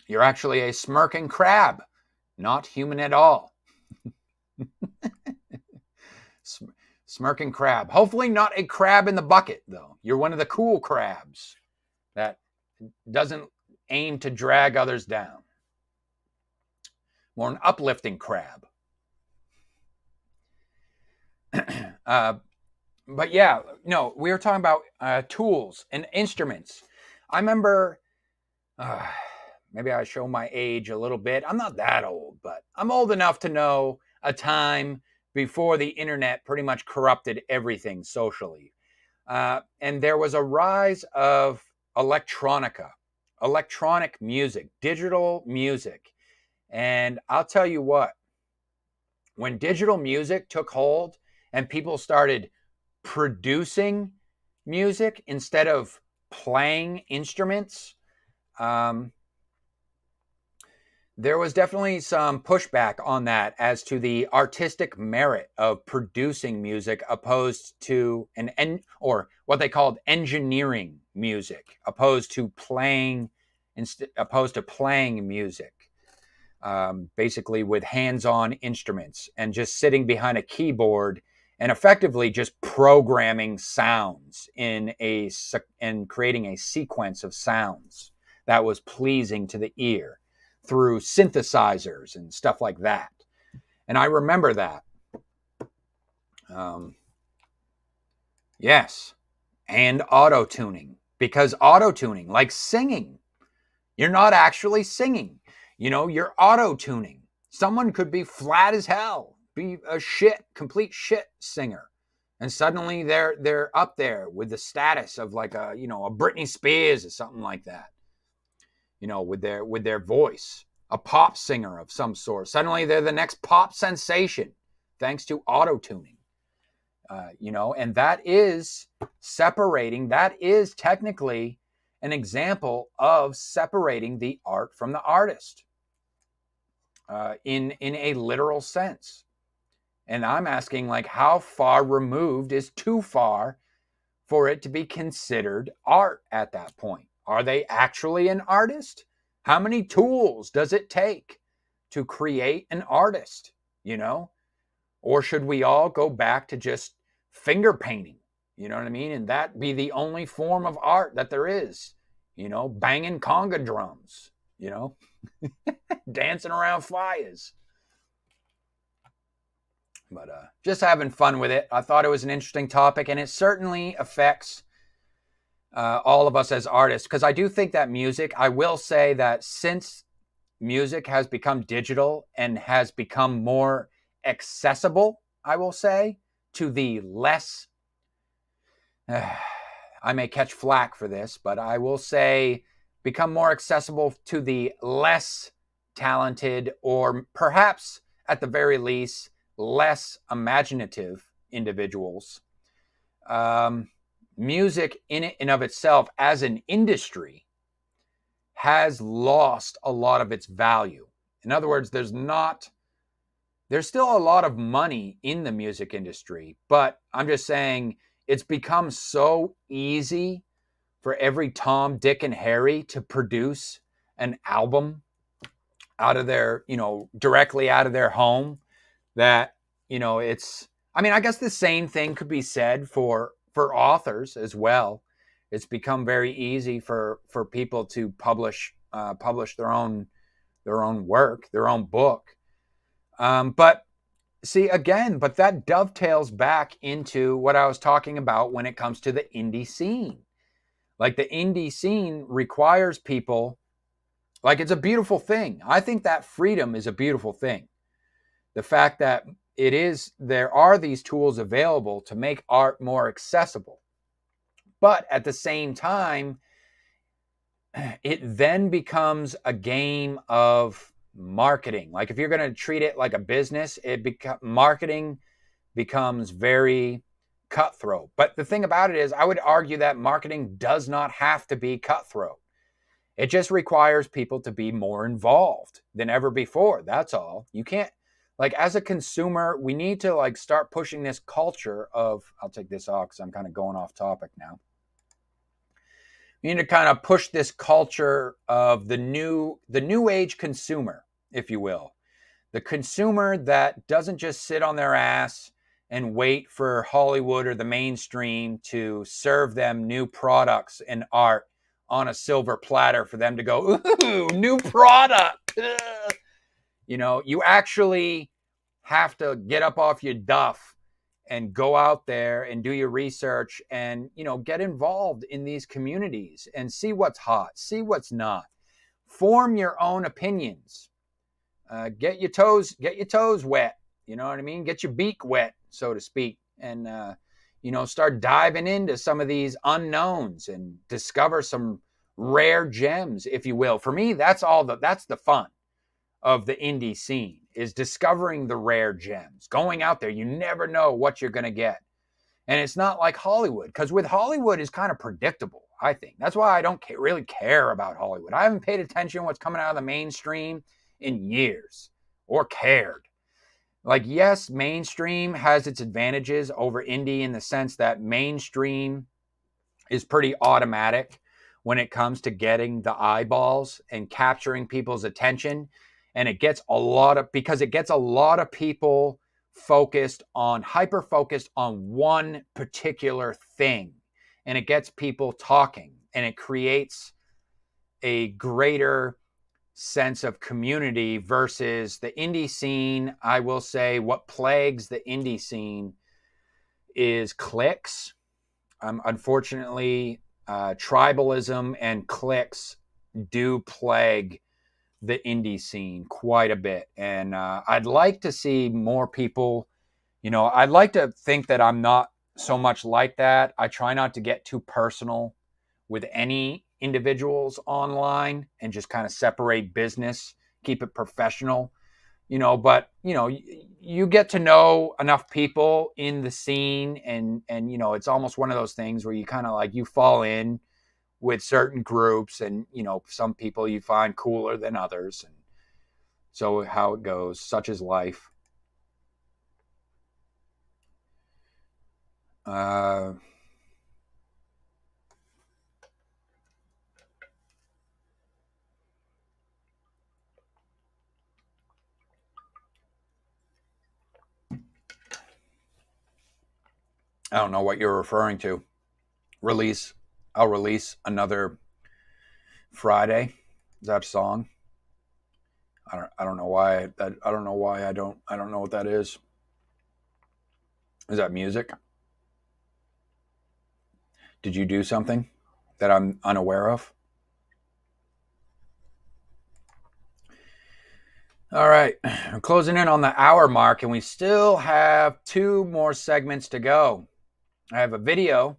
You're actually a smirking crab, not human at all. Smirking crab. Hopefully not a crab in the bucket, though. You're one of the cool crabs that doesn't aim to drag others down. More an uplifting crab. But yeah, no, we were talking about tools and instruments. I remember, maybe I show my age a little bit. I'm not that old, but I'm old enough to know a time before the internet pretty much corrupted everything socially. And there was a rise of electronica, electronic music, digital music. And I'll tell you what, when digital music took hold and people started producing music instead of playing instruments, there was definitely some pushback on that as to the artistic merit of producing music opposed to or what they called engineering music, opposed to playing music, basically with hands-on instruments and just sitting behind a keyboard and effectively just programming sounds and creating a sequence of sounds that was pleasing to the ear through synthesizers and stuff like that. And I remember that. Yes. And auto-tuning. Because auto-tuning, like singing, you're not actually singing. You're auto-tuning. Someone could be flat as hell, be a complete shit singer. And suddenly they're up there with the status of like a Britney Spears or something like that. With their voice, a pop singer of some sort. Suddenly they're the next pop sensation thanks to auto-tuning. And that is separating, that is technically an example of separating the art from the artist in a literal sense. And I'm asking, like, how far removed is too far for it to be considered art at that point? Are they actually an artist? How many tools does it take to create an artist, Or should we all go back to just finger painting, you know what I mean? And that be the only form of art that there is, banging conga drums, dancing around fires. But just having fun with it. I thought it was an interesting topic, and it certainly affects all of us as artists, because I do think that music, I will say that since music has become digital and has become more accessible, I will say, to the less, I may catch flack for this, but I will say become more accessible to the less talented, or perhaps at the very least, less imaginative individuals. Music in and of itself as an industry has lost a lot of its value. In other words, there's still a lot of money in the music industry, but I'm just saying it's become so easy for every Tom, Dick, and Harry to produce an album out of their, directly out of their home, that, I guess the same thing could be said for authors as well. It's become very easy for people to publish their own work, their own book. But see, again, but that dovetails back into what I was talking about when it comes to the indie scene. Like, the indie scene requires people, like, it's a beautiful thing. I think that freedom is a beautiful thing. The fact that there are these tools available to make art more accessible. But at the same time, it then becomes a game of marketing. Like, if you're going to treat it like a business, marketing becomes very cutthroat. But the thing about it is, I would argue that marketing does not have to be cutthroat. It just requires people to be more involved than ever before. That's all. You can't, like, as a consumer, we need to, like, start pushing this culture of, I'll take this off because I'm kind of going off topic now. We need to kind of push this culture of the new age consumer, if you will. The consumer that doesn't just sit on their ass and wait for Hollywood or the mainstream to serve them new products and art on a silver platter for them to go, ooh, new product. You know, you actually have to get up off your duff and go out there and do your research and, you know, get involved in these communities and see what's hot, see what's not. Form your own opinions. Get your toes wet. You know what I mean? Get your beak wet, so to speak. And, you know, start diving into some of these unknowns and discover some rare gems, if you will. For me, that's the fun of the indie scene, is discovering the rare gems. Going out there, you never know what you're going to get. And it's not like Hollywood, because with Hollywood is kind of predictable, I think. That's why I don't really care about Hollywood. I haven't paid attention to what's coming out of the mainstream in years, or cared. Like, yes, mainstream has its advantages over indie in the sense that mainstream is pretty automatic when it comes to getting the eyeballs and capturing people's attention. And it gets a lot of people hyper focused on one particular thing. And it gets people talking, and it creates a greater sense of community versus the indie scene. I will say what plagues the indie scene is cliques. Unfortunately, tribalism and cliques do plague the indie scene quite a bit. And I'd like to see more people, you know, I'd like to think that I'm not so much like that. I try not to get too personal with any individuals online and just kind of separate business, keep it professional, you know. But, you know, you get to know enough people in the scene, and you know, it's almost one of those things where you kind of like, you fall in with certain groups, and, you know, some people you find cooler than others, and so how it goes, such is life. I don't know what you're referring to. I'll release another Friday. Is that a song? I don't know why I don't know why I don't know what that is. Is that music? Did you do something that I'm unaware of? All right, we're closing in on the hour mark, and we still have 2 more segments to go. I have a video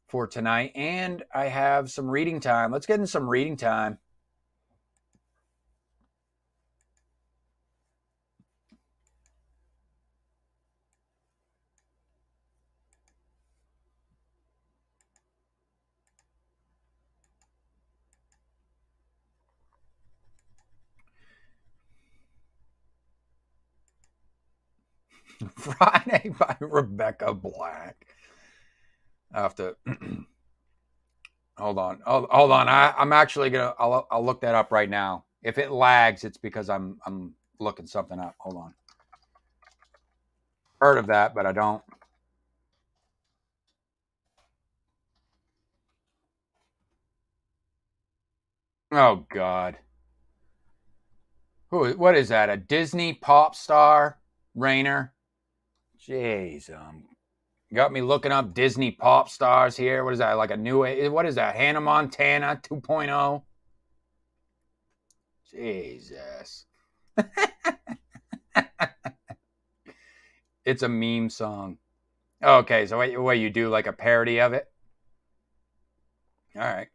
for tonight, and I have some reading time. Let's get in some reading time. Friday by Rebecca Black. I have to hold on. I'm actually gonna. I'll look that up right now. If it lags, it's because I'm looking something up. Hold on. Heard of that, but I don't. Oh, God. What is that? A Disney pop star? Rainer? Jeez. Got me looking up Disney pop stars here. What is that? Like a new... What is that? Hannah Montana 2.0? Jesus. It's a meme song. Okay, so what you do, like a parody of it? All right.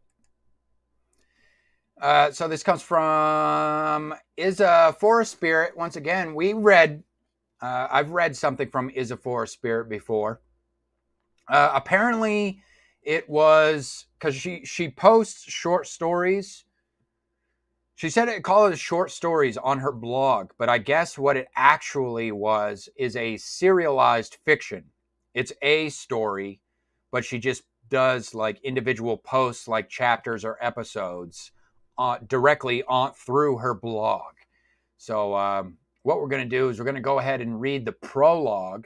So this comes from Is a Forest Spirit. Once again, I've read something from Is a Forest Spirit before. Apparently, it was because she posts short stories. She said it called it short stories on her blog, but I guess what it actually was is a serialized fiction. It's a story, but she just does like individual posts, like chapters or episodes, directly on through her blog. So what we're going to do is we're going to go ahead and read the prologue,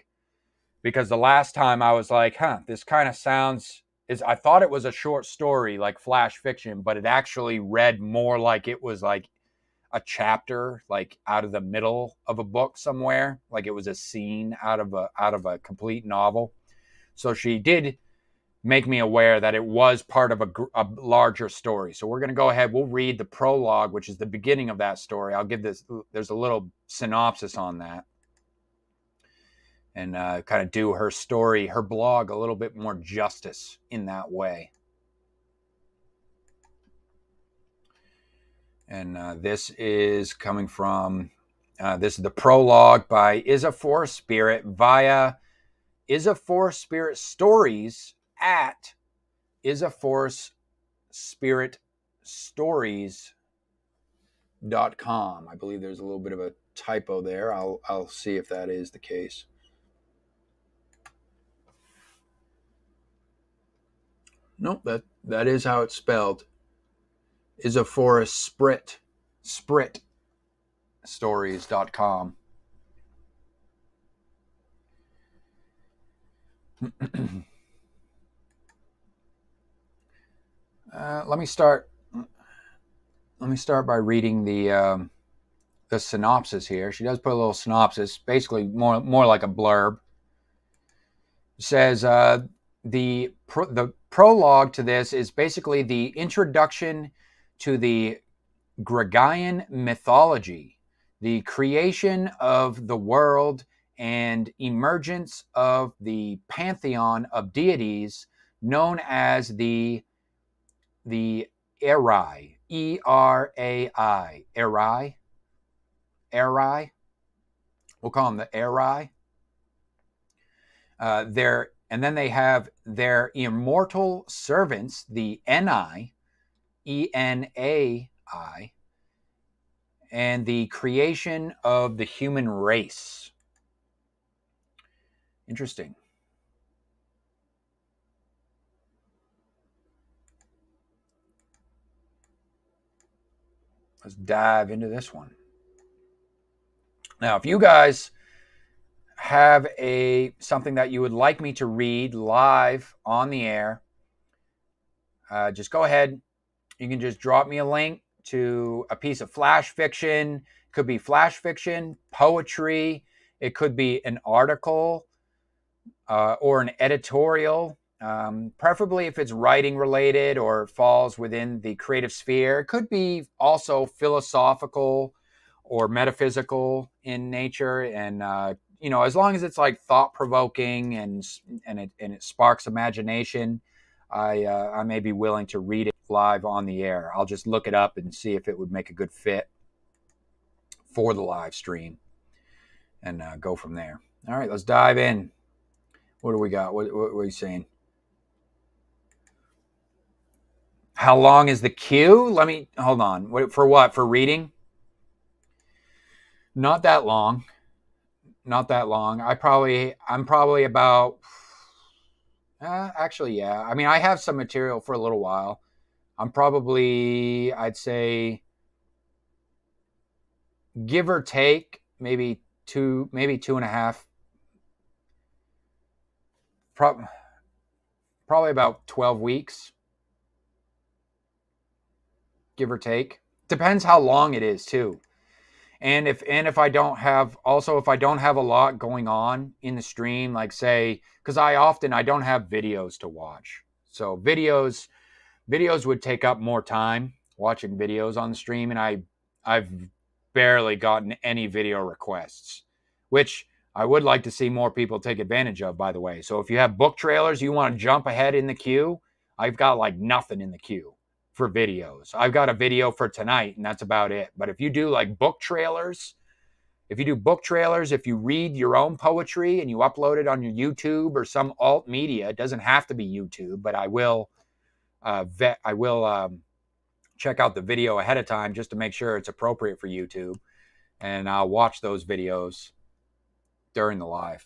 because the last time I was like, this kind of sounds... I thought it was a short story like flash fiction, but it actually read more like it was like a chapter, like out of the middle of a book somewhere, like it was a scene out of a complete novel. So she did make me aware that it was part of a larger story. So we're going to go ahead. We'll read the prologue, which is the beginning of that story. I'll give this... There's a little synopsis on that, and kind of do her story, her blog, a little bit more justice in that way. And this is coming from, this is the prologue by Is a Forest Spirit via Is a Forest Spirit Stories at Is a Forest Spirit Stories.com. I believe there's a little bit of a typo there. I'll see if that is the case. Nope, that is how it's spelled. Is a Forest Sprit Stories.com. Let me start by reading the synopsis here. She does put a little synopsis, basically more like a blurb. It says the prologue to this is basically the introduction to the Gregorian mythology, the creation of the world, and emergence of the pantheon of deities known as the Erai, E-R-A-I, Erai. We'll call them the Erai. And then they have their immortal servants, the Enai, E-N-A-I, and the creation of the human race. Interesting. Let's dive into this one. Now, if you guys have something that you would like me to read live on the air, just go ahead. You can just drop me a link to a piece of flash fiction. It could be flash fiction, poetry. It could be an article or an editorial. Preferably if it's writing related or falls within the creative sphere. It could be also philosophical or metaphysical in nature, and as long as it's like thought provoking and it sparks imagination, I may be willing to read it live on the air. I'll just look it up and see if it would make a good fit for the live stream, and go from there. All right, let's dive in. What do we got? What are you saying? How long is the queue? Let me hold on. For what? For reading? Not that long. Not that long. I'm probably about. Actually, yeah. I mean, I have some material for a little while. I'm probably, I'd say, give or take, maybe two and a half. Probably about 12 weeks. give or take. Depends how long it is too. And if I don't have a lot going on in the stream, like say, because I don't have videos to watch. So videos would take up more time watching videos on the stream, and I've barely gotten any video requests, which I would like to see more people take advantage of, by the way. So if you have book trailers, you want to jump ahead in the queue, I've got like nothing in the queue for videos. I've got a video for tonight, and that's about it. But if you do like book trailers, if you read your own poetry and you upload it on your YouTube or some alt media, it doesn't have to be YouTube, but I will check out the video ahead of time just to make sure it's appropriate for YouTube, and I'll watch those videos during the live.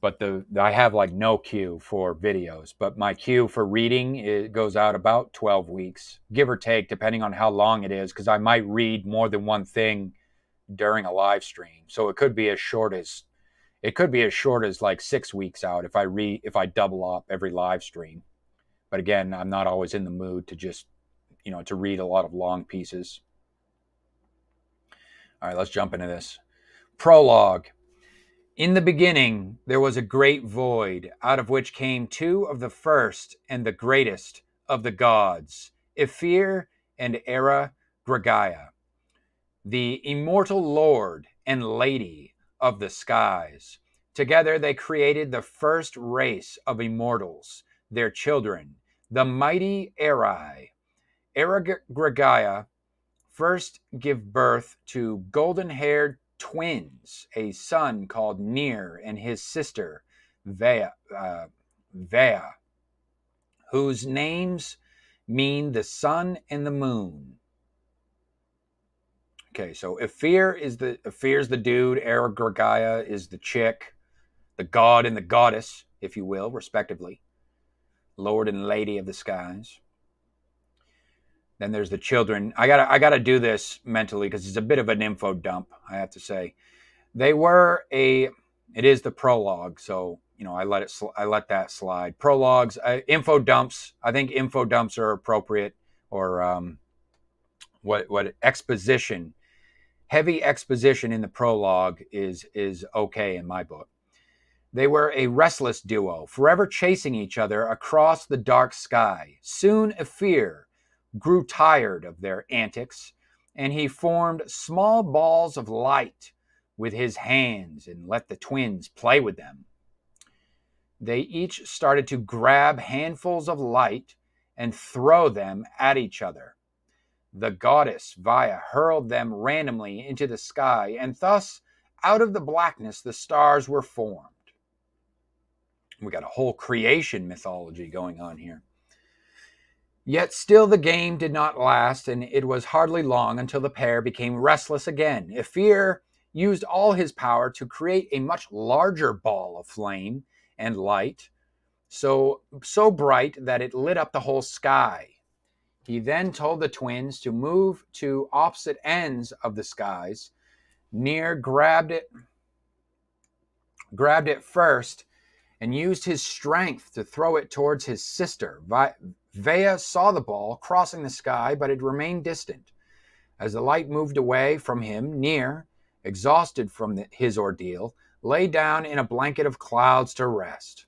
But I have like no queue for videos, but my queue for reading goes out about 12 weeks, give or take, depending on how long it is, because I might read more than one thing during a live stream. So it could be as short as like 6 weeks out if I double up every live stream. But again, I'm not always in the mood to just, to read a lot of long pieces. All right, let's jump into this. Prologue. In the beginning, there was a great void, out of which came two of the first and the greatest of the gods, Ephyr and Gregaia, the immortal lord and lady of the skies. Together they created the first race of immortals, their children, the mighty Erai. Gregaia first give birth to golden-haired twins, a son called Nir and his sister Vea, whose names mean the sun and the moon. Okay, so Ephyr is the dude, Gregaia is the chick, the god and the goddess, if you will, respectively. Lord and lady of the skies. Then there's the children. I gotta do this mentally because it's a bit of an info dump, I have to say. It is the prologue, so I let that slide. Prologues, info dumps. I think info dumps are appropriate, or what exposition. Heavy exposition in the prologue is okay in my book. They were a restless duo, forever chasing each other across the dark sky. Soon Ephyr grew tired of their antics, and he formed small balls of light with his hands and let the twins play with them. They each started to grab handfuls of light and throw them at each other. The goddess Vaya hurled them randomly into the sky, and thus, out of the blackness, the stars were formed. We got a whole creation mythology going on here. Yet still the game did not last, and it was hardly long until the pair became restless again. Ephyr used all his power to create a much larger ball of flame and light, so bright that it lit up the whole sky. He then told the twins to move to opposite ends of the skies. Nir grabbed it first and used his strength to throw it towards his sister. Vea saw the ball crossing the sky, but it remained distant. As the light moved away from him, Nir, exhausted from his ordeal, lay down in a blanket of clouds to rest.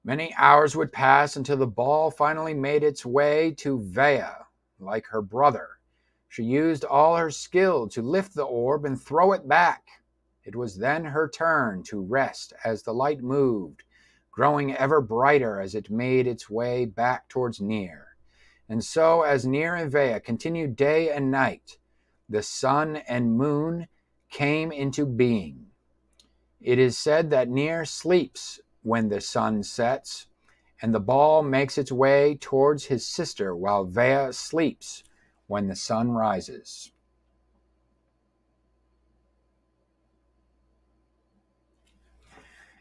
Many hours would pass until the ball finally made its way to Vea, like her brother. She used all her skill to lift the orb and throw it back. It was then her turn to rest as the light moved, growing ever brighter as it made its way back towards Nir. And so, as Nir and Vea continued day and night, the sun and moon came into being. It is said that Nir sleeps when the sun sets, and the ball makes its way towards his sister, while Vea sleeps when the sun rises.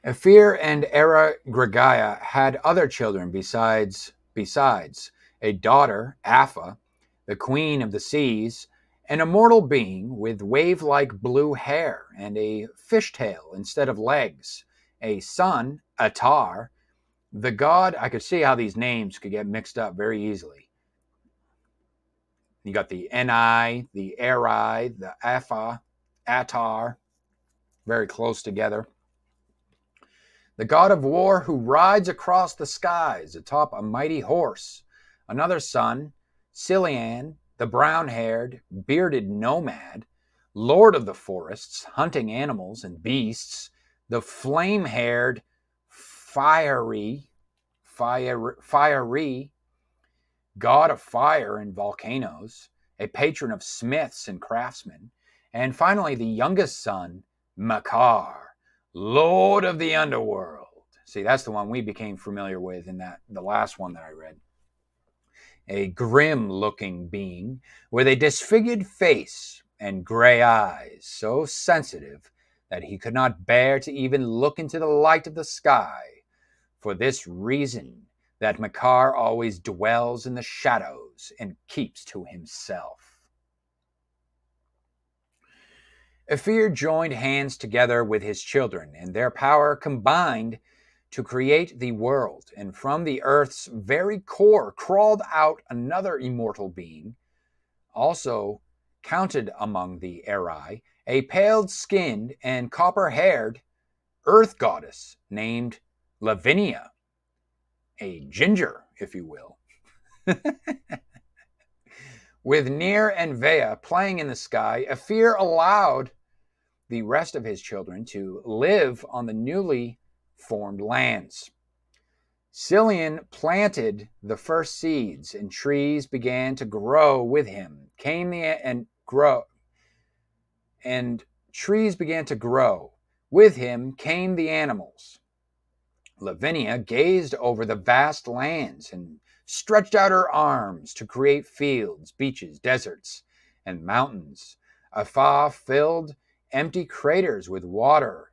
Ephyr and Gregaia had other children besides a daughter, Apha, the queen of the seas, an immortal being with wave-like blue hair and a fishtail instead of legs, a son, Atar, the god. I could see how these names could get mixed up very easily. You got the Ni, the Eri, the Apha, Atar, very close together. The god of war who rides across the skies atop a mighty horse. Another son, Cillian, the brown-haired, bearded nomad, lord of the forests, hunting animals and beasts. The flame-haired, fiery, god of fire and volcanoes, a patron of smiths and craftsmen. And finally, the youngest son, Makar, Lord of the Underworld. See, that's the one we became familiar with in the last one that I read. A grim-looking being with a disfigured face and gray eyes, so sensitive that he could not bear to even look into the light of the sky. For this reason, that Makar always dwells in the shadows and keeps to himself. Ophir joined hands together with his children, and their power combined to create the world. And from the earth's very core crawled out another immortal being, also counted among the Eri, a pale-skinned and copper-haired earth goddess named Lavinia, a ginger, if you will. With Nir and Vea playing in the sky, Ophir allowed the rest of his children to live on the newly formed lands. Cillian planted the first seeds, and trees began to grow with him. Trees began to grow. With him came the animals. Lavinia gazed over the vast lands and stretched out her arms to create fields, beaches, deserts, and mountains. Afar filled empty craters with water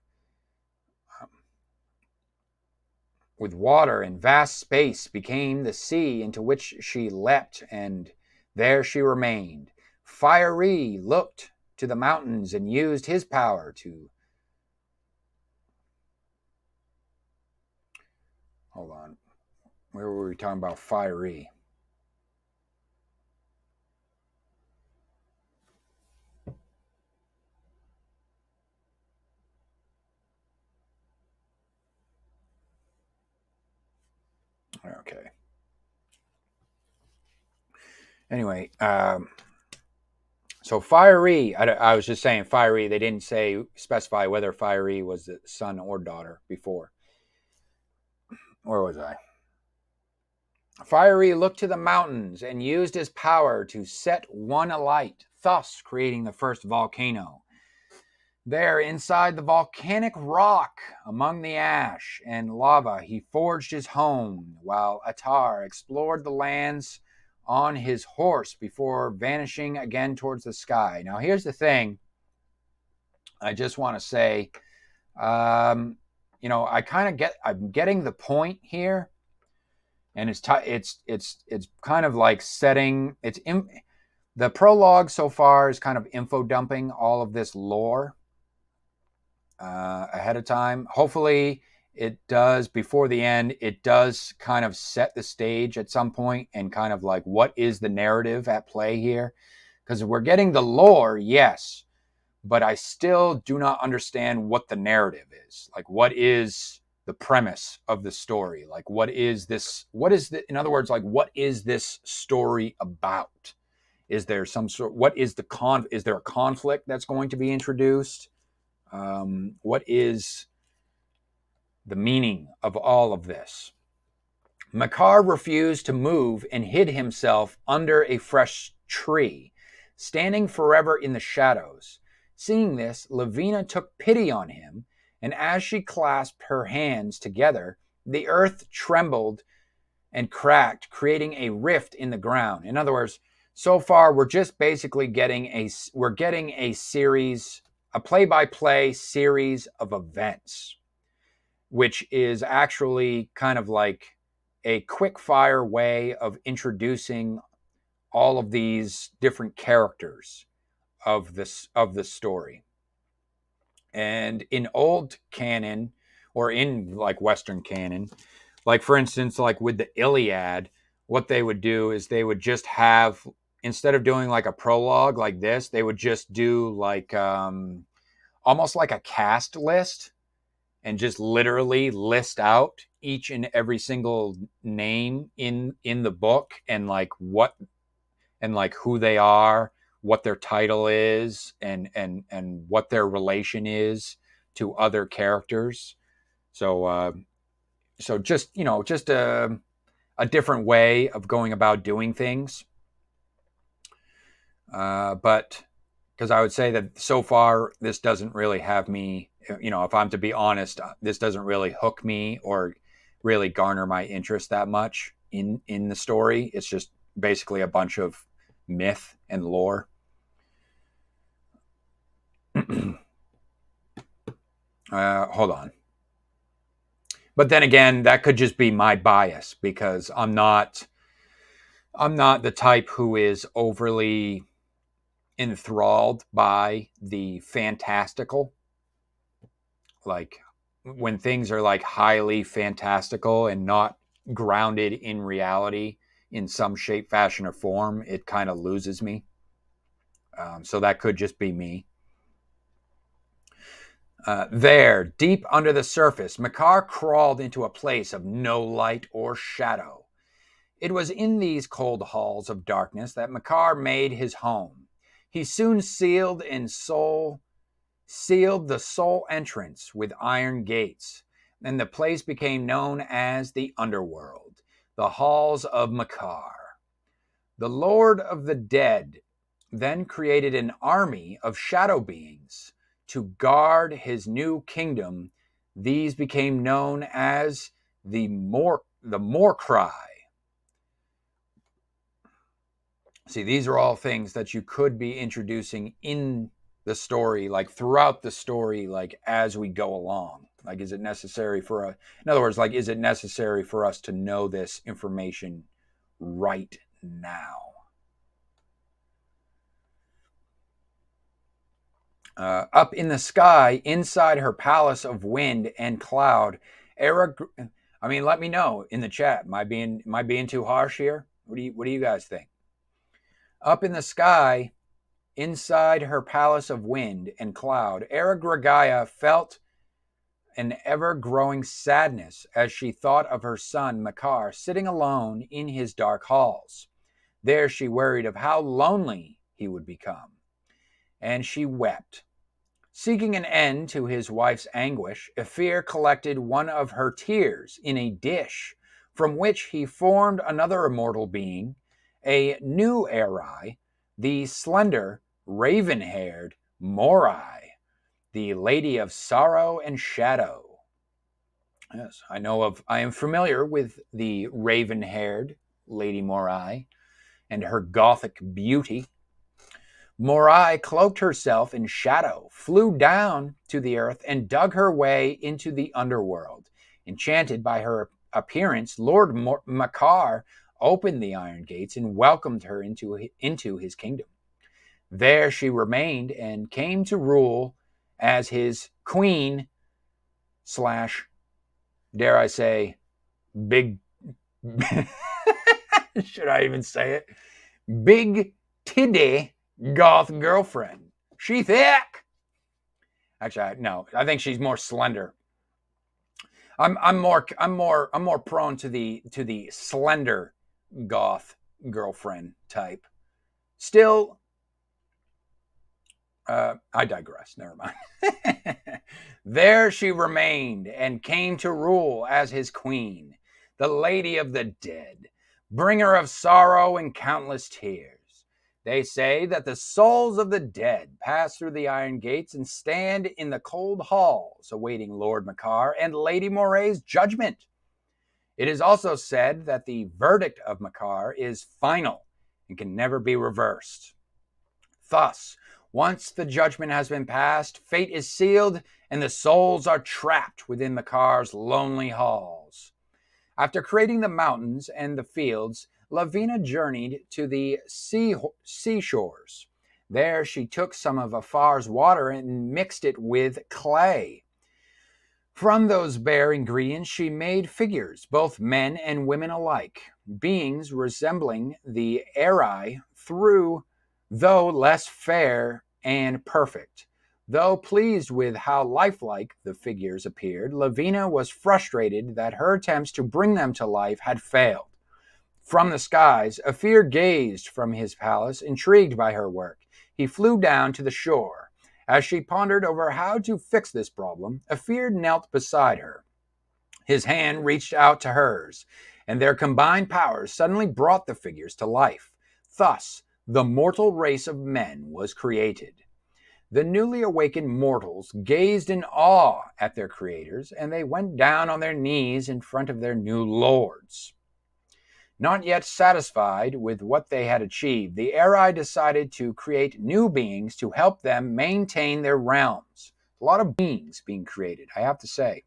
and vast space became the sea into which she leapt, and there she remained. Fiery looked to the mountains and used his power to... Hold on. Where were we talking about Fiery? Okay. Anyway, so Fiery, I was just saying Fiery. They didn't specify whether Fiery was the son or daughter before. Where was I? Fiery looked to the mountains and used his power to set one alight, thus creating the first volcano. There, inside the volcanic rock, among the ash and lava, he forged his home, while Atar explored the lands on his horse before vanishing again towards the sky. Now, here's the thing. I just want to say, I'm getting the point here, and it's kind of like setting. The prologue so far is kind of info dumping all of this lore ahead of time. Hopefully it does, before the end, it does kind of set the stage at some point and kind of like, what is the narrative at play here? Because we're getting the lore, yes, but I still do not understand what the narrative is. Like, what is the premise of the story? Like, in other words, like, what is this story about? Is there some sort, is there a conflict that's going to be introduced? What is the meaning of all of this? Makar refused to move and hid himself under a fresh tree, standing forever in the shadows. Seeing this, Lavinia took pity on him, and as she clasped her hands together, the earth trembled and cracked, creating a rift in the ground. In other words, so far we're just basically getting a series, a play-by-play series of events, which is actually kind of like a quick-fire way of introducing all of these different characters of the story. And in old canon, or in like Western canon, like for instance, like with the Iliad, what they would do is they would just have, instead of doing like a prologue like this, they would just do like almost like a cast list and just literally list out each and every single name in the book and like what and like who they are, what their title is, and what their relation is to other characters. So so just, you know, just a different way of going about doing things. But because I would say that so far this doesn't really have me, you know, if I'm to be honest, this doesn't really hook me or really garner my interest that much in the story. It's just basically a bunch of myth and lore. Hold on. But then again, that could just be my bias because I'm not the type who is overly enthralled by the fantastical. Like when things are like highly fantastical and not grounded in reality in some shape, fashion, or form, it kind of loses me. So that could just be me. There, deep under the surface, Makar crawled into a place of no light or shadow. It was in these cold halls of darkness that Makar made his home. He soon sealed the sole entrance with iron gates, and the place became known as the Underworld, the halls of Makar. The Lord of the Dead then created an army of shadow beings to guard his new kingdom. These became known as the Morcry. See, these are all things that you could be introducing in the story, like throughout the story, like as we go along. Like, is it necessary in other words, like, is it necessary for us to know this information right now? Up in the sky, inside her palace of wind and cloud, I mean, let me know in the chat. Am I being too harsh here? What do you guys think? Up in the sky, inside her palace of wind and cloud, Aragoragaya felt an ever-growing sadness as she thought of her son Makar sitting alone in his dark halls. There she worried of how lonely he would become, and she wept. Seeking an end to his wife's anguish, Ephir collected one of her tears in a dish, from which he formed another immortal being, a new Eri, the slender, raven-haired Morai, the Lady of Sorrow and Shadow. Yes, I am familiar with the raven-haired Lady Morai and her gothic beauty. Morai cloaked herself in shadow, flew down to the earth, and dug her way into the underworld. Enchanted by her appearance, Lord Makar opened the iron gates and welcomed her into his kingdom. There she remained and came to rule as his queen / dare I say, big, should I even say it? Big tiddy goth girlfriend. She thick. Actually, no, I think she's more slender. I'm more prone to the slender goth girlfriend type. Still, I digress. Never mind. There she remained and came to rule as his queen, the Lady of the Dead, bringer of sorrow and countless tears. They say that the souls of the dead pass through the iron gates and stand in the cold halls awaiting Lord Makar and Lady Moray's judgment. It is also said that the verdict of Makar is final and can never be reversed. Thus, once the judgment has been passed, fate is sealed and the souls are trapped within Makar's lonely halls. After creating the mountains and the fields, Lavina journeyed to the seashores. There she took some of Afar's water and mixed it with clay. From those bare ingredients she made figures, both men and women alike, beings resembling the Eri though less fair and perfect. Though pleased with how lifelike the figures appeared, Lavina was frustrated that her attempts to bring them to life had failed. From the skies, Ophir gazed from his palace, intrigued by her work. He flew down to the shore. As she pondered over how to fix this problem, Ophir knelt beside her. His hand reached out to hers, and their combined powers suddenly brought the figures to life. Thus, the mortal race of men was created. The newly awakened mortals gazed in awe at their creators, and they went down on their knees in front of their new lords. Not yet satisfied with what they had achieved, the Eri decided to create new beings to help them maintain their realms. A lot of beings being created, I have to say.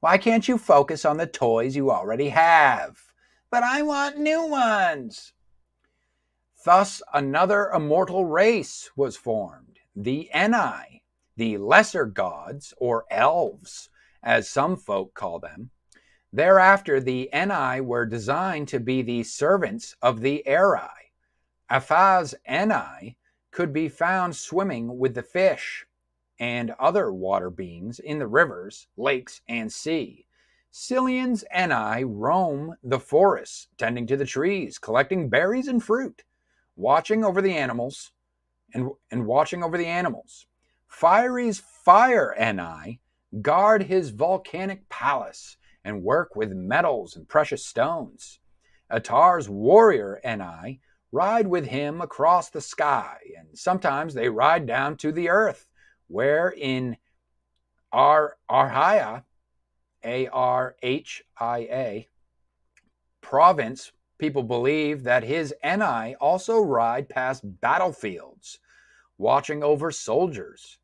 Why can't you focus on the toys you already have? But I want new ones. Thus, another immortal race was formed, the Enai, the lesser gods, or elves, as some folk call them. Thereafter, the Enai were designed to be the servants of the Eri. Aphaz Enai could be found swimming with the fish and other water beings in the rivers, lakes, and sea. Cillian's Enai roam the forests, tending to the trees, collecting berries and fruit, watching over the animals, and watching over the animals. Fiery's Fire Enai guard his volcanic palace and work with metals and precious stones. Atar's Warrior Enai ride with him across the sky, and sometimes they ride down to the earth, where in Arhaya, Arhia, province, people believe that his Enai also ride past battlefields, watching over soldiers.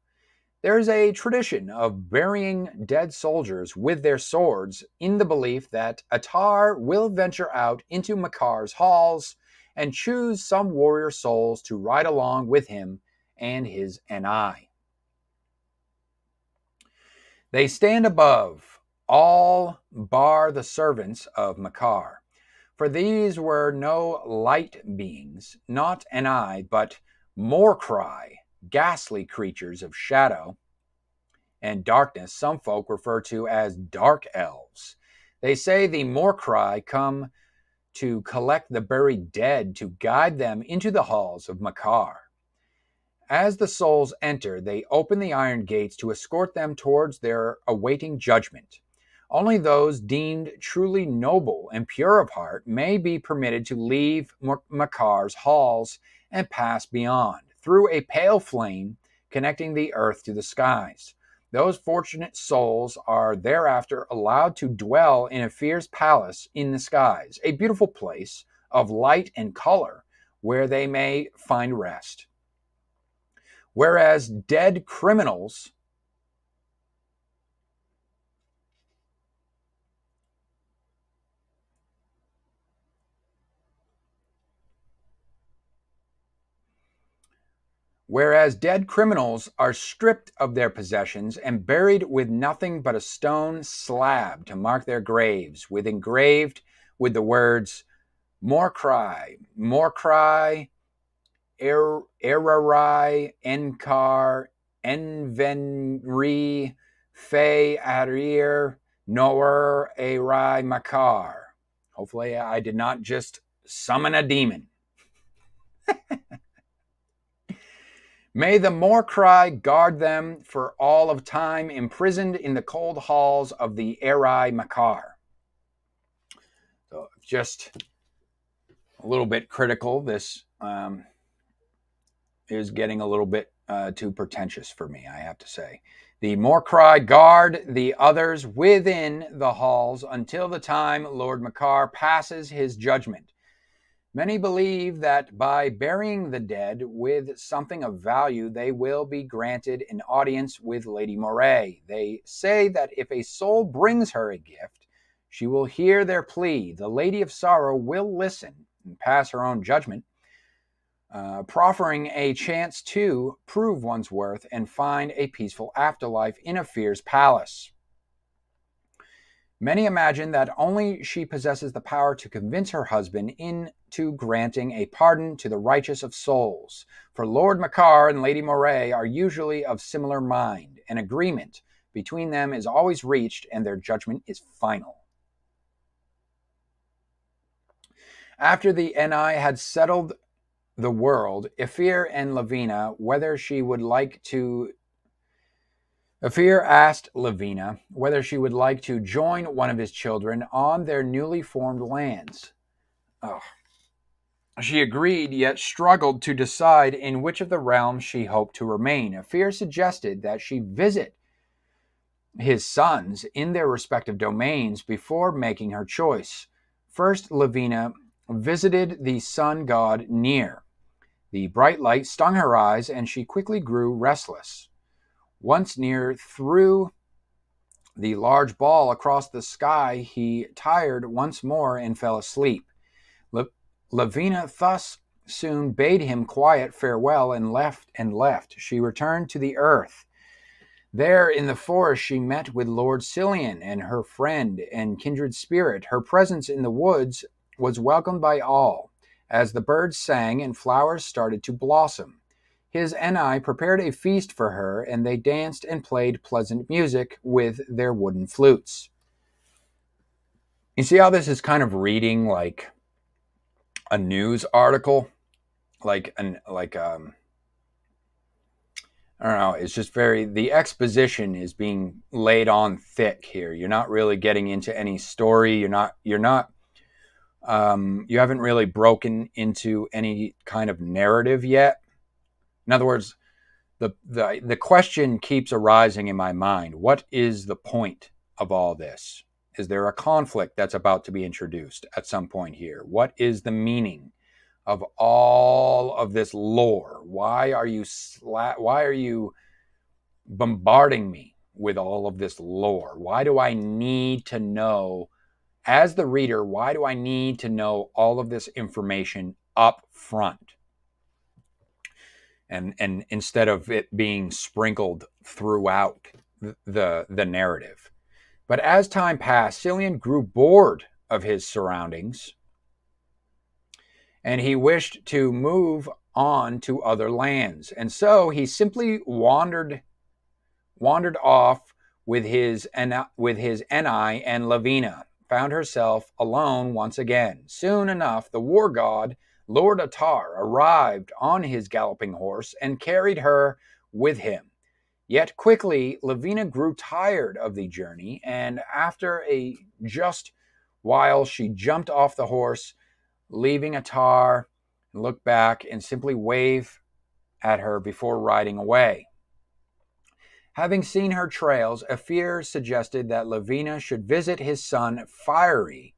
There is a tradition of burying dead soldiers with their swords in the belief that Atar will venture out into Makar's halls and choose some warrior souls to ride along with him and his Enai. They stand above all bar the servants of Makar. For these were no light beings, not Enai, but Morcry, ghastly creatures of shadow and darkness some folk refer to as dark elves. They say the Morcry come to collect the buried dead to guide them into the halls of Makar. As the souls enter, they open the iron gates to escort them towards their awaiting judgment. Only those deemed truly noble and pure of heart may be permitted to leave Makar's halls and pass beyond, through a pale flame connecting the earth to the skies. Those fortunate souls are thereafter allowed to dwell in Ophir's palace in the skies, a beautiful place of light and color where they may find rest. Whereas dead criminals are stripped of their possessions and buried with nothing but a stone slab to mark their graves, engraved with the words Morcry, Morcry, Erarai, Enkar, Envenri, Fe Arir, Noer, Erai, Makar. Hopefully I did not just summon a demon. May the Morcry guard them for all of time, imprisoned in the cold halls of the Erai Makar. So just a little bit critical. This is getting a little bit too pretentious for me, I have to say. The Morcry guard the others within the halls until the time Lord Makar passes his judgment. Many believe that by burying the dead with something of value, they will be granted an audience with Lady Moray. They say that if a soul brings her a gift, she will hear their plea. The Lady of Sorrow will listen and pass her own judgment, proffering a chance to prove one's worth and find a peaceful afterlife in Ophir's palace. Many imagine that only she possesses the power to convince her husband into to granting a pardon to the righteous of souls. For Lord Makar and Lady Moray are usually of similar mind. An agreement between them is always reached, and their judgment is final. After the Eni had settled the world, Ifir and Lavina Ifir asked Lavina whether she would like to join one of his children on their newly formed lands. She agreed, yet struggled to decide in which of the realms she hoped to remain. Ifir suggested that she visit his sons in their respective domains before making her choice. First, Lavina visited the sun god Nir. The bright light stung her eyes, and she quickly grew restless. Once Nir threw the large ball across the sky, he tired once more and fell asleep. Lavina thus soon bade him quiet farewell and left. She returned to the earth. There in the forest she met with Lord Cillian and her friend and kindred spirit. Her presence in the woods was welcomed by all, as the birds sang and flowers started to blossom. His Eni prepared a feast for her, and they danced and played pleasant music with their wooden flutes. You see how this is kind of reading like a news article? I don't know, it's just the exposition is being laid on thick here. You're not really getting into any story. You haven't really broken into any kind of narrative yet. In other words, the question keeps arising in my mind. What is the point of all this? Is there a conflict that's about to be introduced at some point here? What is the meaning of all of this lore? Why are you bombarding me with all of this lore? Why do I need to know, as the reader, why do I need to know all of this information up front? And instead of it being sprinkled throughout the narrative. But as time passed, Cillian grew bored of his surroundings, and he wished to move on to other lands. And so he simply wandered off with his Eni and Lavina, found herself alone once again. Soon enough, the war god, Lord Attar, arrived on his galloping horse and carried her with him. Yet quickly, Lavina grew tired of the journey, and after a just while, she jumped off the horse, leaving Attar, looked back, and simply waved at her before riding away. Having seen her trails, Ifir suggested that Lavina should visit his son Fiery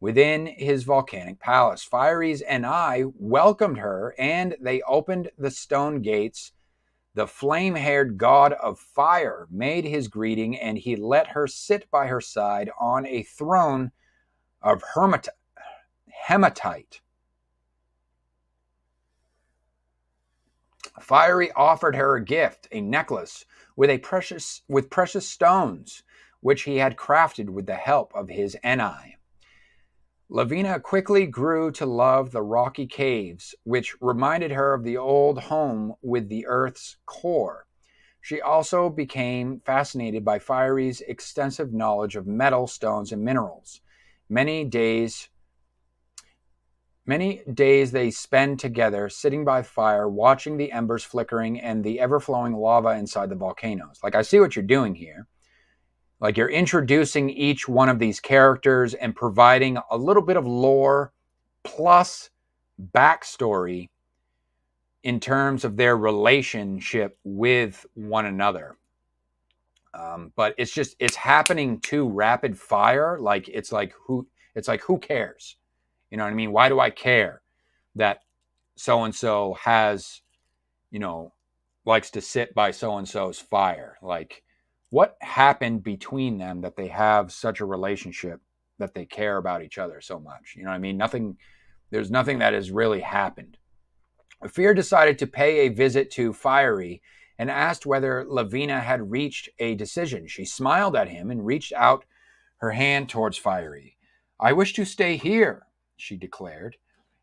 within his volcanic palace. Fiery's Eni welcomed her, and they opened the stone gates. The flame-haired god of fire made his greeting, and he let her sit by her side on a throne of hematite. Fiery offered her a gift, a necklace with precious stones, which he had crafted with the help of his Eni. Lavina quickly grew to love the rocky caves, which reminded her of the old home with the earth's core. She also became fascinated by Fiery's extensive knowledge of metal, stones, and minerals. Many days they spend together, sitting by fire, watching the embers flickering and the ever-flowing lava inside the volcanoes. Like, I see what you're doing here. Like, you're introducing each one of these characters and providing a little bit of lore plus backstory in terms of their relationship with one another. But it's happening too rapid fire. Who cares? You know what I mean? Why do I care that so-and-so has, likes to sit by so-and-so's fire? Like, what happened between them that they have such a relationship that they care about each other so much? You know what I mean? There's nothing that has really happened. Ifir decided to pay a visit to Fiery and asked whether Lavina had reached a decision. She smiled at him and reached out her hand towards Fiery. "I wish to stay here," she declared,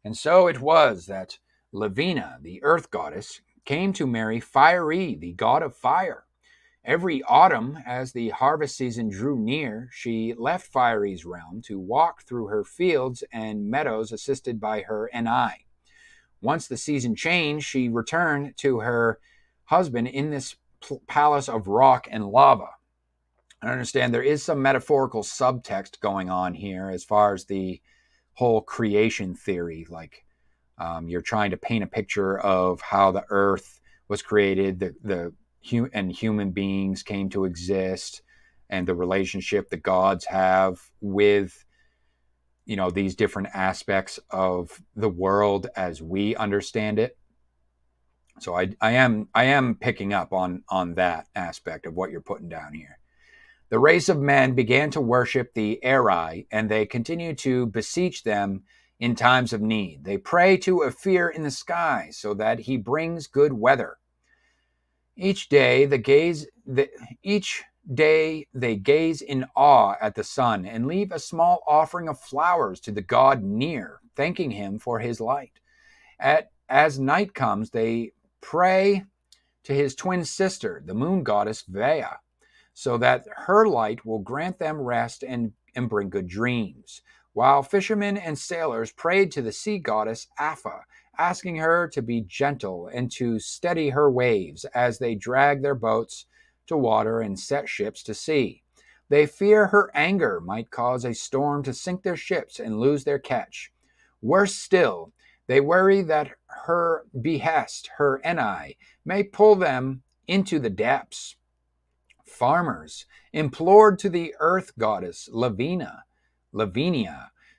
And so it was that Lavina, the earth goddess, came to marry Fiery, the god of fire. Every autumn, as the harvest season drew near, she left Fiery's realm to walk through her fields and meadows assisted by her Ni. Once the season changed, she returned to her husband in this palace of rock and lava. I understand there is some metaphorical subtext going on here as far as the whole creation theory. Like you're trying to paint a picture of how the earth was created, and human beings came to exist, and the relationship the gods have with these different aspects of the world as we understand it. So I am picking up on that aspect of what you're putting down here. The race of men began to worship the Eri, and they continue to beseech them in times of need. They pray to Ophir in the sky so that he brings good weather. Each day they gaze in awe at the sun and leave a small offering of flowers to the god near, thanking him for his light. As night comes, they pray to his twin sister, the moon goddess Vea, so that her light will grant them rest and bring good dreams. While fishermen and sailors prayed to the sea goddess Apha, asking her to be gentle and to steady her waves as they drag their boats to water and set ships to sea. They fear her anger might cause a storm to sink their ships and lose their catch. Worse still, they worry that her behest, her Ni, may pull them into the depths. Farmers implored to the earth goddess Lavinia,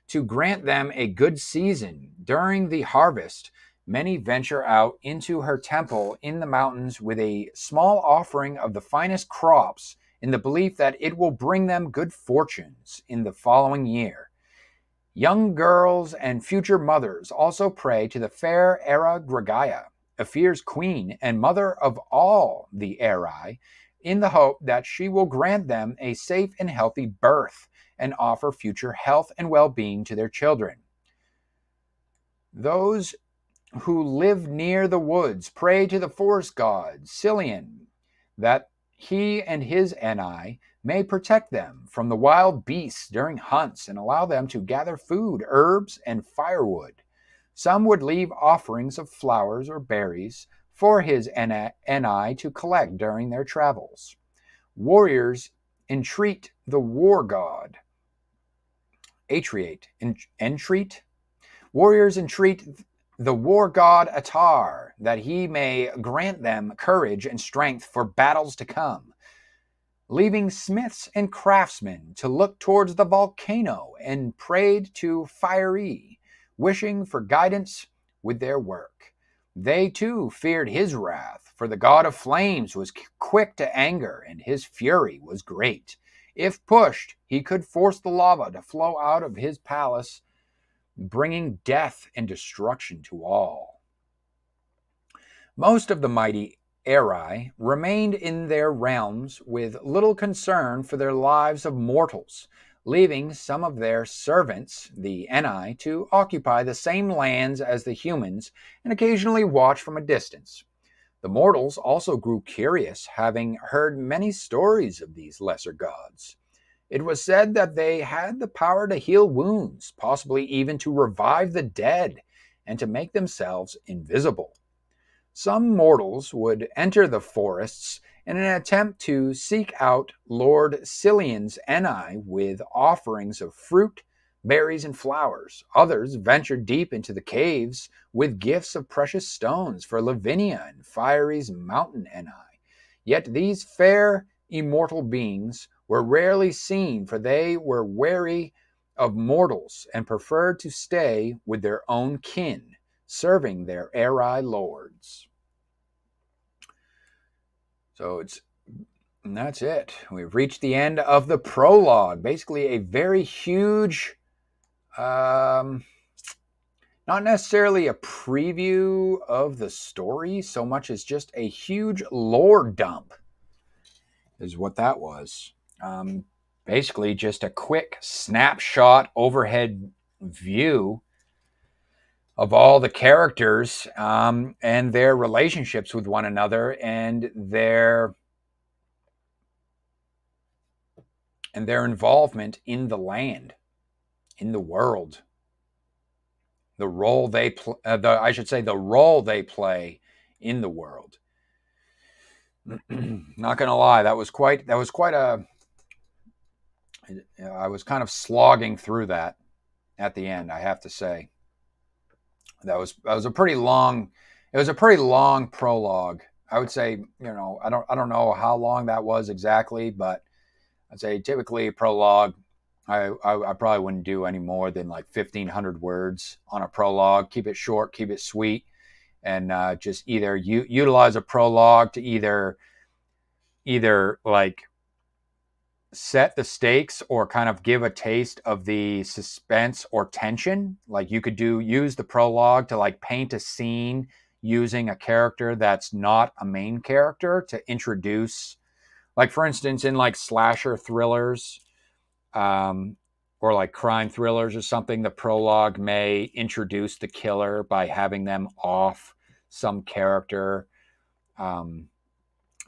to grant them a good season. During the harvest, many venture out into her temple in the mountains with a small offering of the finest crops in the belief that it will bring them good fortunes in the following year. Young girls and future mothers also pray to the fair Era Gregaya, Ophir's queen and mother of all the Eri, in the hope that she will grant them a safe and healthy birth and offer future health and well-being to their children. Those who live near the woods pray to the forest god, Cillian, that he and his Ni may protect them from the wild beasts during hunts and allow them to gather food, herbs, and firewood. Some would leave offerings of flowers or berries for his Ni to collect during their travels. Warriors entreat the war god, Warriors entreat the war god Atar that he may grant them courage and strength for battles to come, leaving smiths and craftsmen to look towards the volcano and prayed to Fiery, wishing for guidance with their work. They too feared his wrath, for the god of flames was quick to anger, and his fury was great. If pushed, he could force the lava to flow out of his palace, bringing death and destruction to all. Most of the mighty Eri remained in their realms with little concern for their lives of mortals, leaving some of their servants, the Ni, to occupy the same lands as the humans and occasionally watch from a distance. The mortals also grew curious, having heard many stories of these lesser gods. It was said that they had the power to heal wounds, possibly even to revive the dead, and to make themselves invisible. Some mortals would enter the forests in an attempt to seek out Lord Cillian's Ni with offerings of fruit, berries, and flowers. Others ventured deep into the caves with gifts of precious stones for Lavinia and Fiery's mountain Ni. Yet these fair, immortal beings were rarely seen, for they were wary of mortals and preferred to stay with their own kin, serving their Eri lords. And that's it. We've reached the end of the prologue. Basically a very huge, not necessarily a preview of the story so much as just a huge lore dump is what that was. Basically just a quick snapshot overhead view all the characters and their relationships with one another and their involvement in the land, in the world, the role they the role they play in the world. Not gonna lie, that was quite a. I was kind of slogging through that at the end, I have to say. That was a pretty long. It was a pretty long prologue. I would say, I don't know how long that was exactly, but I'd say typically a prologue, I probably wouldn't do any more than like 1,500 words on a prologue. Keep it short, keep it sweet, and just either utilize a prologue to either like set the stakes or kind of give a taste of the suspense or tension. Like you could use the prologue to like paint a scene using a character that's not a main character to introduce, like for instance, in like slasher thrillers, or like crime thrillers or something, the prologue may introduce the killer by having them off some character, some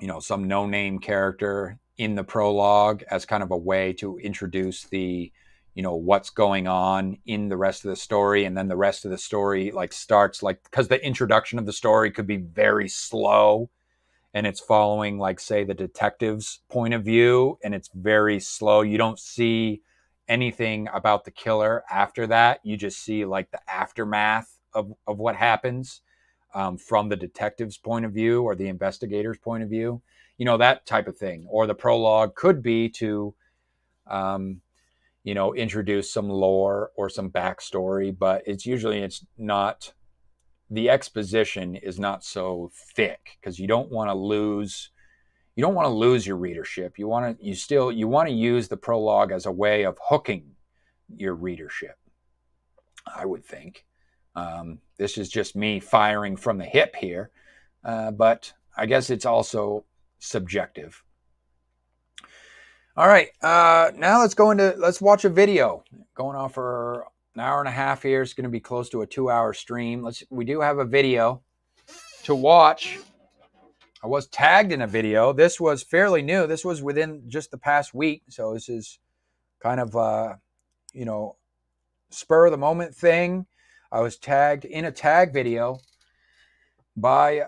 no-name character in the prologue as kind of a way to introduce the, what's going on in the rest of the story. And then the rest of the story like starts like, because the introduction of the story could be very slow and it's following like, say, the detective's point of view, and it's very slow. You don't see anything about the killer after that. You just see like the aftermath of what happens from the detective's point of view or the investigator's point of view, that type of thing. Or the prologue could be to, introduce some lore or some backstory, but it's not, the exposition is not so thick because you don't want to lose your readership. You want to use the prologue as a way of hooking your readership, I would think. This is just me firing from the hip here, but I guess it's also subjective. All right, now let's watch a video. Going on for an hour and a half here. It's going to be close to a 2-hour stream. We do have a video to watch. I was tagged in a video. This was fairly new. This was within just the past week, so this is kind of spur of the moment thing. I was tagged in a tag video by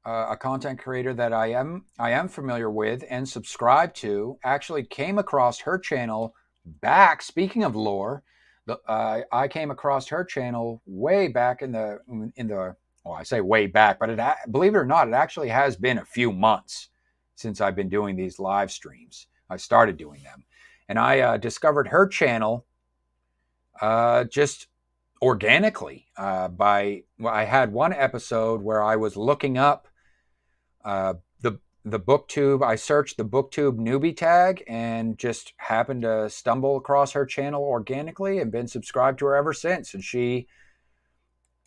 a content creator that I am familiar with and subscribe to. Actually came across her channel back. Speaking of lore, I came across her channel way back in the well, I say way back, but believe it or not, it actually has been a few months since I've been doing these live streams. I started doing them, and I discovered her channel just organically I had one episode where I was looking up the Booktube. I searched the Booktube newbie tag and just happened to stumble across her channel organically and been subscribed to her ever since. And she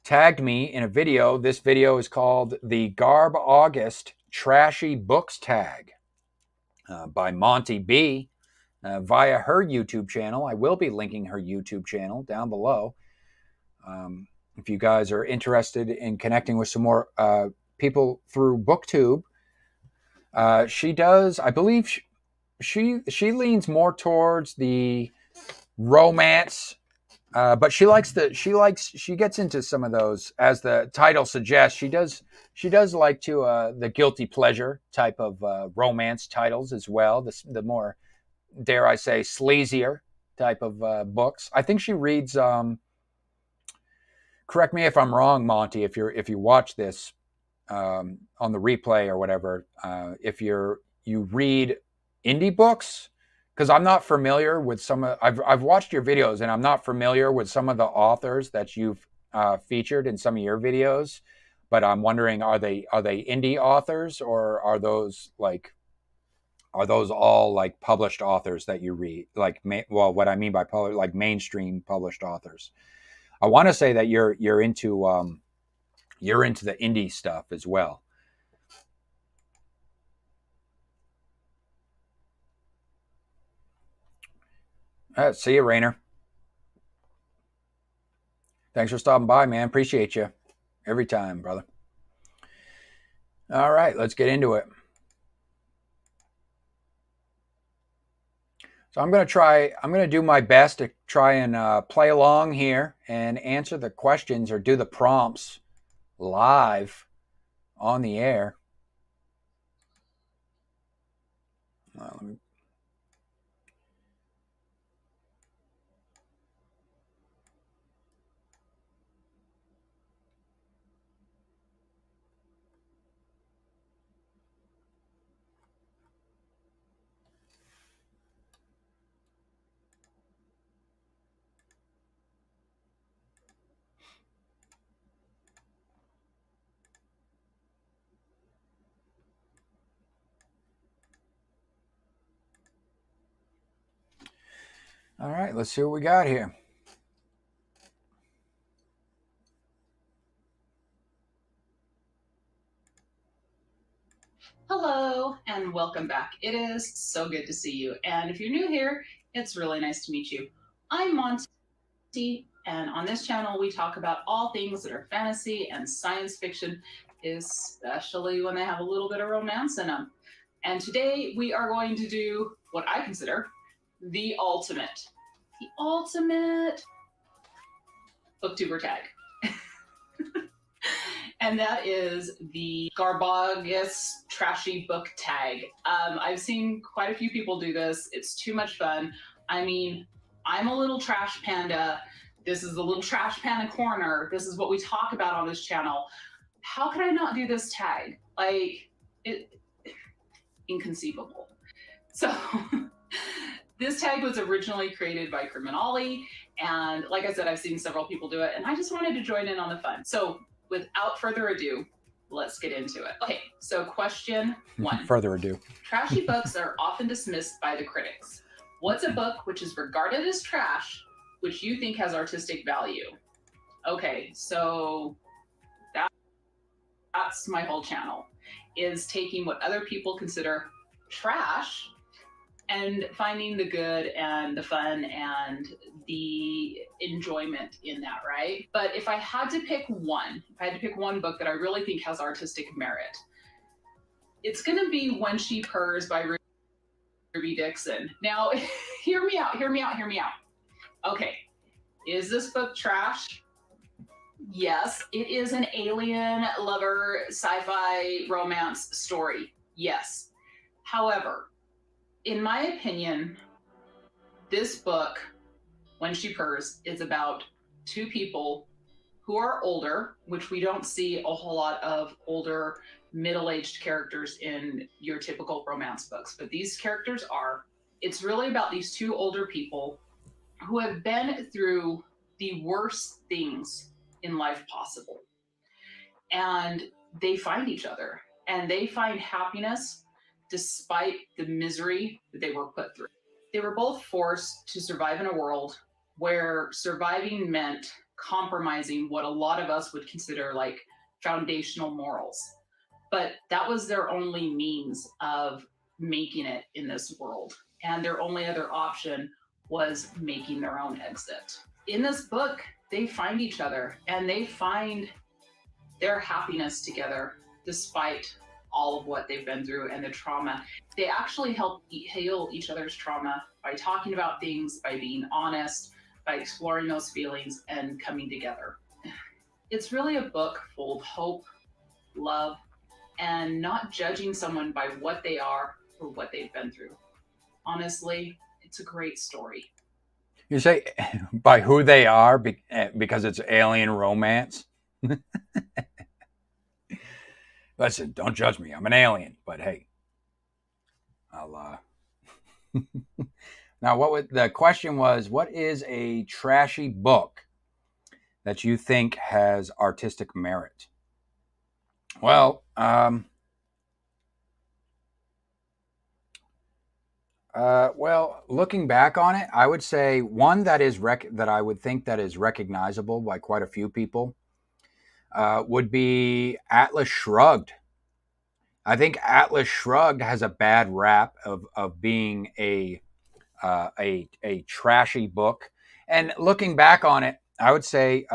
tagged me in a video. This video is called the Garb August Trashy Books Tag by Monty B via her YouTube channel. I will be linking her YouTube channel down below. If you guys are interested in connecting with some more people through Booktube, she does, I believe she leans more towards the romance, but she gets into some of those, as the title suggests. She does like to the guilty pleasure type of romance titles as well, the more, dare I say, sleazier type of books. I think she reads, correct me if I'm wrong, Monty, if you watch this on the replay or whatever, if you read indie books, because I'm not familiar with some of, I've watched your videos and I'm not familiar with some of the authors that you've featured in some of your videos, but I'm wondering, are they indie authors, or are those all like published authors that you read? Like, well, what I mean by published, like mainstream published authors. I want to say that you're into the indie stuff as well. See you, Rainer. Thanks for stopping by, man. Appreciate you every time, brother. All right, let's get into it. So I'm going to do my best to try and play along here and answer the questions or do the prompts live on the air. All right, let's see what we got here. Hello and welcome back. It is so good to see you. And if you're new here, it's really nice to meet you. I'm Monty, and on this channel we talk about all things that are fantasy and science fiction, especially when they have a little bit of romance in them. And today we are going to do what I consider the ultimate booktuber tag. And that is the Garbagus Trashy Book Tag. I've seen quite a few people do this. It's too much fun. I mean, I'm a little trash panda. This is the little trash panda corner. This is what we talk about on this channel. How could I not do this tag? Inconceivable. So this tag was originally created by Criminali. And like I said, I've seen several people do it. And I just wanted to join in on the fun. So without further ado, let's get into it. Okay, so question 1. Further ado. Trashy books are often dismissed by the critics. What's a book which is regarded as trash, which you think has artistic value? Okay, so that's my whole channel, is taking what other people consider trash and finding the good and the fun and the enjoyment in that, right? But if I had to pick one book that I really think has artistic merit, it's going to be When She Purrs by Ruby Dixon. Now, hear me out. Okay, is this book trash? Yes, it is an alien lover sci-fi romance story. Yes. However, in my opinion, this book, When She Purrs, is about two people who are older, which we don't see a whole lot of older middle-aged characters in your typical romance books, but these characters are. It's really about these two older people who have been through the worst things in life possible. And they find each other and they find happiness despite the misery that they were put through. They were both forced to survive in a world where surviving meant compromising what a lot of us would consider like foundational morals. But that was their only means of making it in this world. And their only other option was making their own exit. In this book, they find each other and they find their happiness together despite all of what they've been through and the trauma. They actually help heal each other's trauma by talking about things, by being honest, by exploring those feelings and coming together. It's really a book full of hope, love, and not judging someone by what they are or what they've been through. Honestly, it's a great story. You say by who they are because it's alien romance? Listen, don't judge me. I'm an alien, but hey, I'll. Now, the question was? What is a trashy book that you think has artistic merit? Well, looking back on it, I would say one that is that I would think that is recognizable by quite a few people would be Atlas Shrugged. I think Atlas Shrugged has a bad rap of being a trashy book. And looking back on it, I would say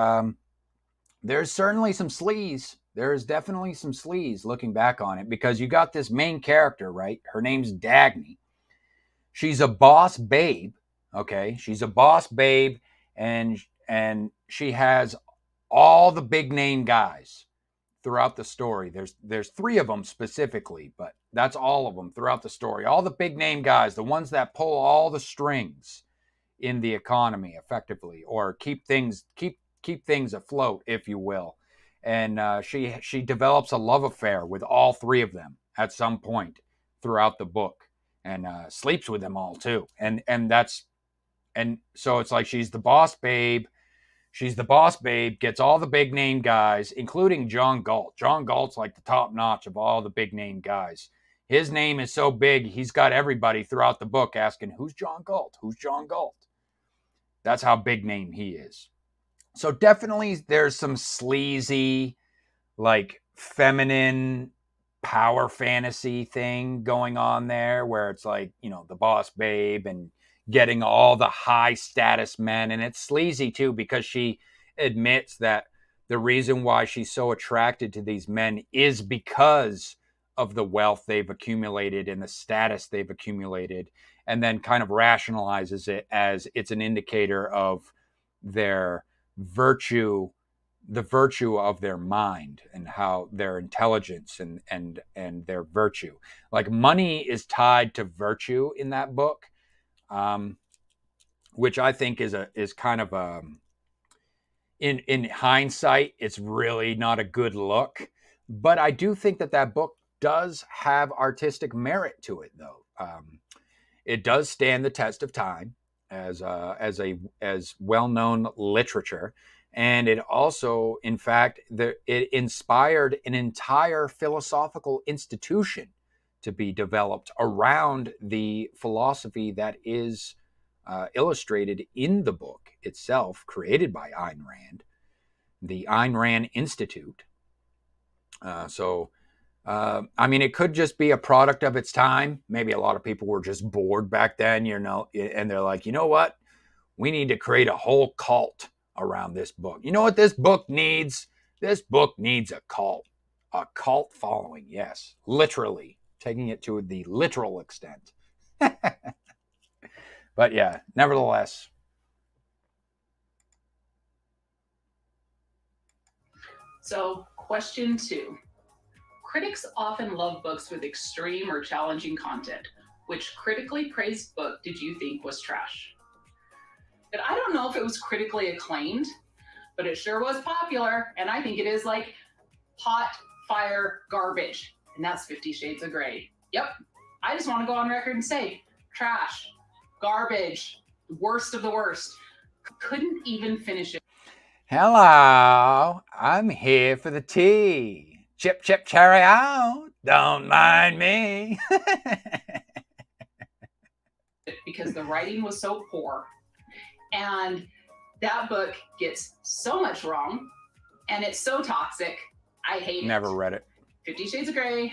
there's certainly some sleaze. There's definitely some sleaze looking back on it, because you got this main character, right? Her name's Dagny. She's a boss babe. Okay, she's a boss babe, and she has all the big name guys throughout the story. There's three of them specifically, but that's all of them throughout the story. All the big name guys, the ones that pull all the strings in the economy effectively, or keep things afloat, if you will. And she develops a love affair with all three of them at some point throughout the book, and sleeps with them all too. And so it's like she's the boss babe. She's the boss babe, gets all the big name guys, including John Galt. John Galt's like the top notch of all the big name guys. His name is so big, he's got everybody throughout the book asking, who's John Galt? Who's John Galt? That's how big name he is. So definitely there's some sleazy, like feminine power fantasy thing going on there, where it's like, the boss babe and getting all the high status men. And it's sleazy too, because she admits that the reason why she's so attracted to these men is because of the wealth they've accumulated and the status they've accumulated, and then kind of rationalizes it as it's an indicator of their virtue, the virtue of their mind, and how their intelligence and their virtue. Like, money is tied to virtue in that book, which I think is kind of a, in hindsight, it's really not a good look. But I do think that book does have artistic merit to it, though. It does stand the test of time as well-known literature, and it also, in fact, it inspired an entire philosophical institution to be developed around the philosophy that is illustrated in the book itself, created by Ayn Rand, the Ayn Rand Institute. I mean, it could just be a product of its time. Maybe a lot of people were just bored back then, and they're like, you know what? We need to create a whole cult around this book. You know what this book needs? This book needs a cult following. Yes, literally, taking it to the literal extent. But yeah, nevertheless. So, question 2. Critics often love books with extreme or challenging content. Which critically praised book did you think was trash? But I don't know if it was critically acclaimed, but it sure was popular, and I think it is like hot fire garbage, and that's 50 Shades of Grey. Yep, I just want to go on record and say, trash, garbage, worst of the worst. Couldn't even finish it. Hello, I'm here for the tea. Chip, chip, cherry out. Don't mind me. Because the writing was so poor. And that book gets so much wrong, and it's so toxic. I hate it. Never read it. 50 Shades of Grey,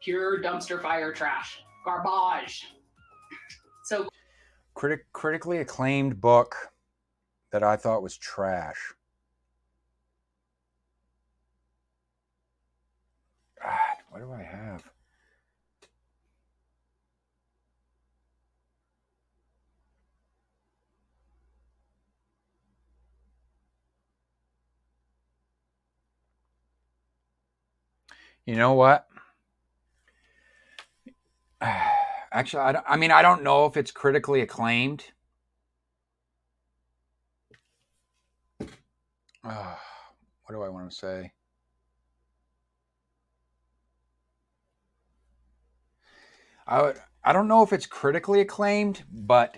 pure dumpster fire trash. Garbage. So, critically acclaimed book that I thought was trash. God, what do I have? You know what? Actually, I don't know if it's critically acclaimed. What do I want to say? I don't know if it's critically acclaimed, but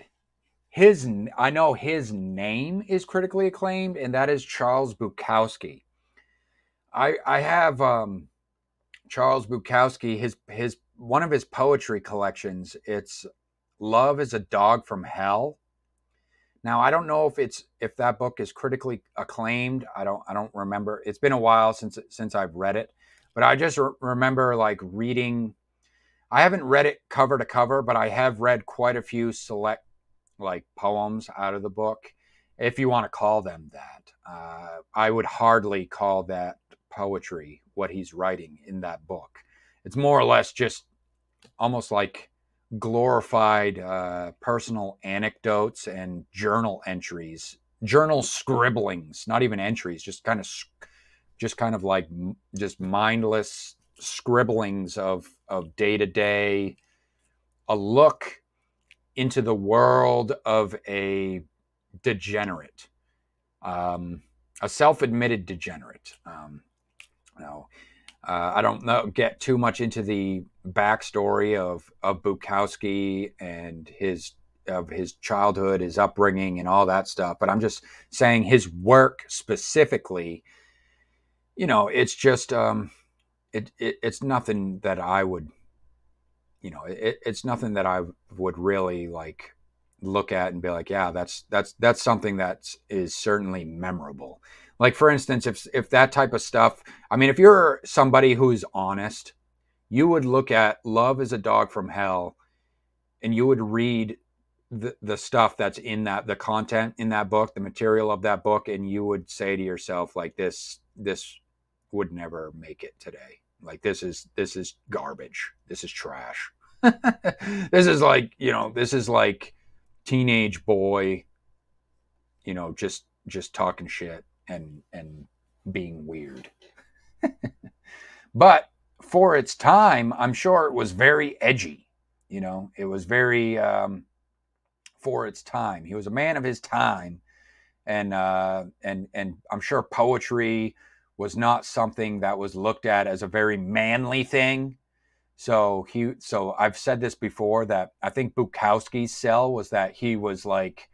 I know his name is critically acclaimed, and that is Charles Bukowski. I have Charles Bukowski, his one of his poetry collections. It's Love is a Dog from Hell. Now, I don't know if that book is critically acclaimed. I don't remember. It's been a while since I've read it, but I just remember like reading. I haven't read it cover to cover, but I have read quite a few select like poems out of the book, if you want to call them that. I would hardly call that poetry, what he's writing in that book. It's more or less just almost like glorified personal anecdotes and journal entries, journal scribblings, not even entries, just kind of like just mindless scribblings of day to day, a look into the world of a degenerate, a self-admitted degenerate. No, I don't know, get too much into the backstory of Bukowski and his childhood, his upbringing, and all that stuff. But I'm just saying his work specifically. It's just it's nothing that I would, it's nothing that I would really like look at and be like, yeah, that's something that is certainly memorable. Like, for instance, if that type of stuff, I mean, if you're somebody who's honest, you would look at Love is a Dog from Hell and you would read the stuff that's in that, the content in that book, the material of that book, and you would say to yourself, like, this would never make it today. Like, this is garbage. This is trash. This is like teenage boy, just talking shit and being weird. But for its time, I'm sure it was very edgy. It was very for its time. He was a man of his time, and I'm sure poetry was not something that was looked at as a very manly thing. So I've said this before, that I think Bukowski's sell was that he was like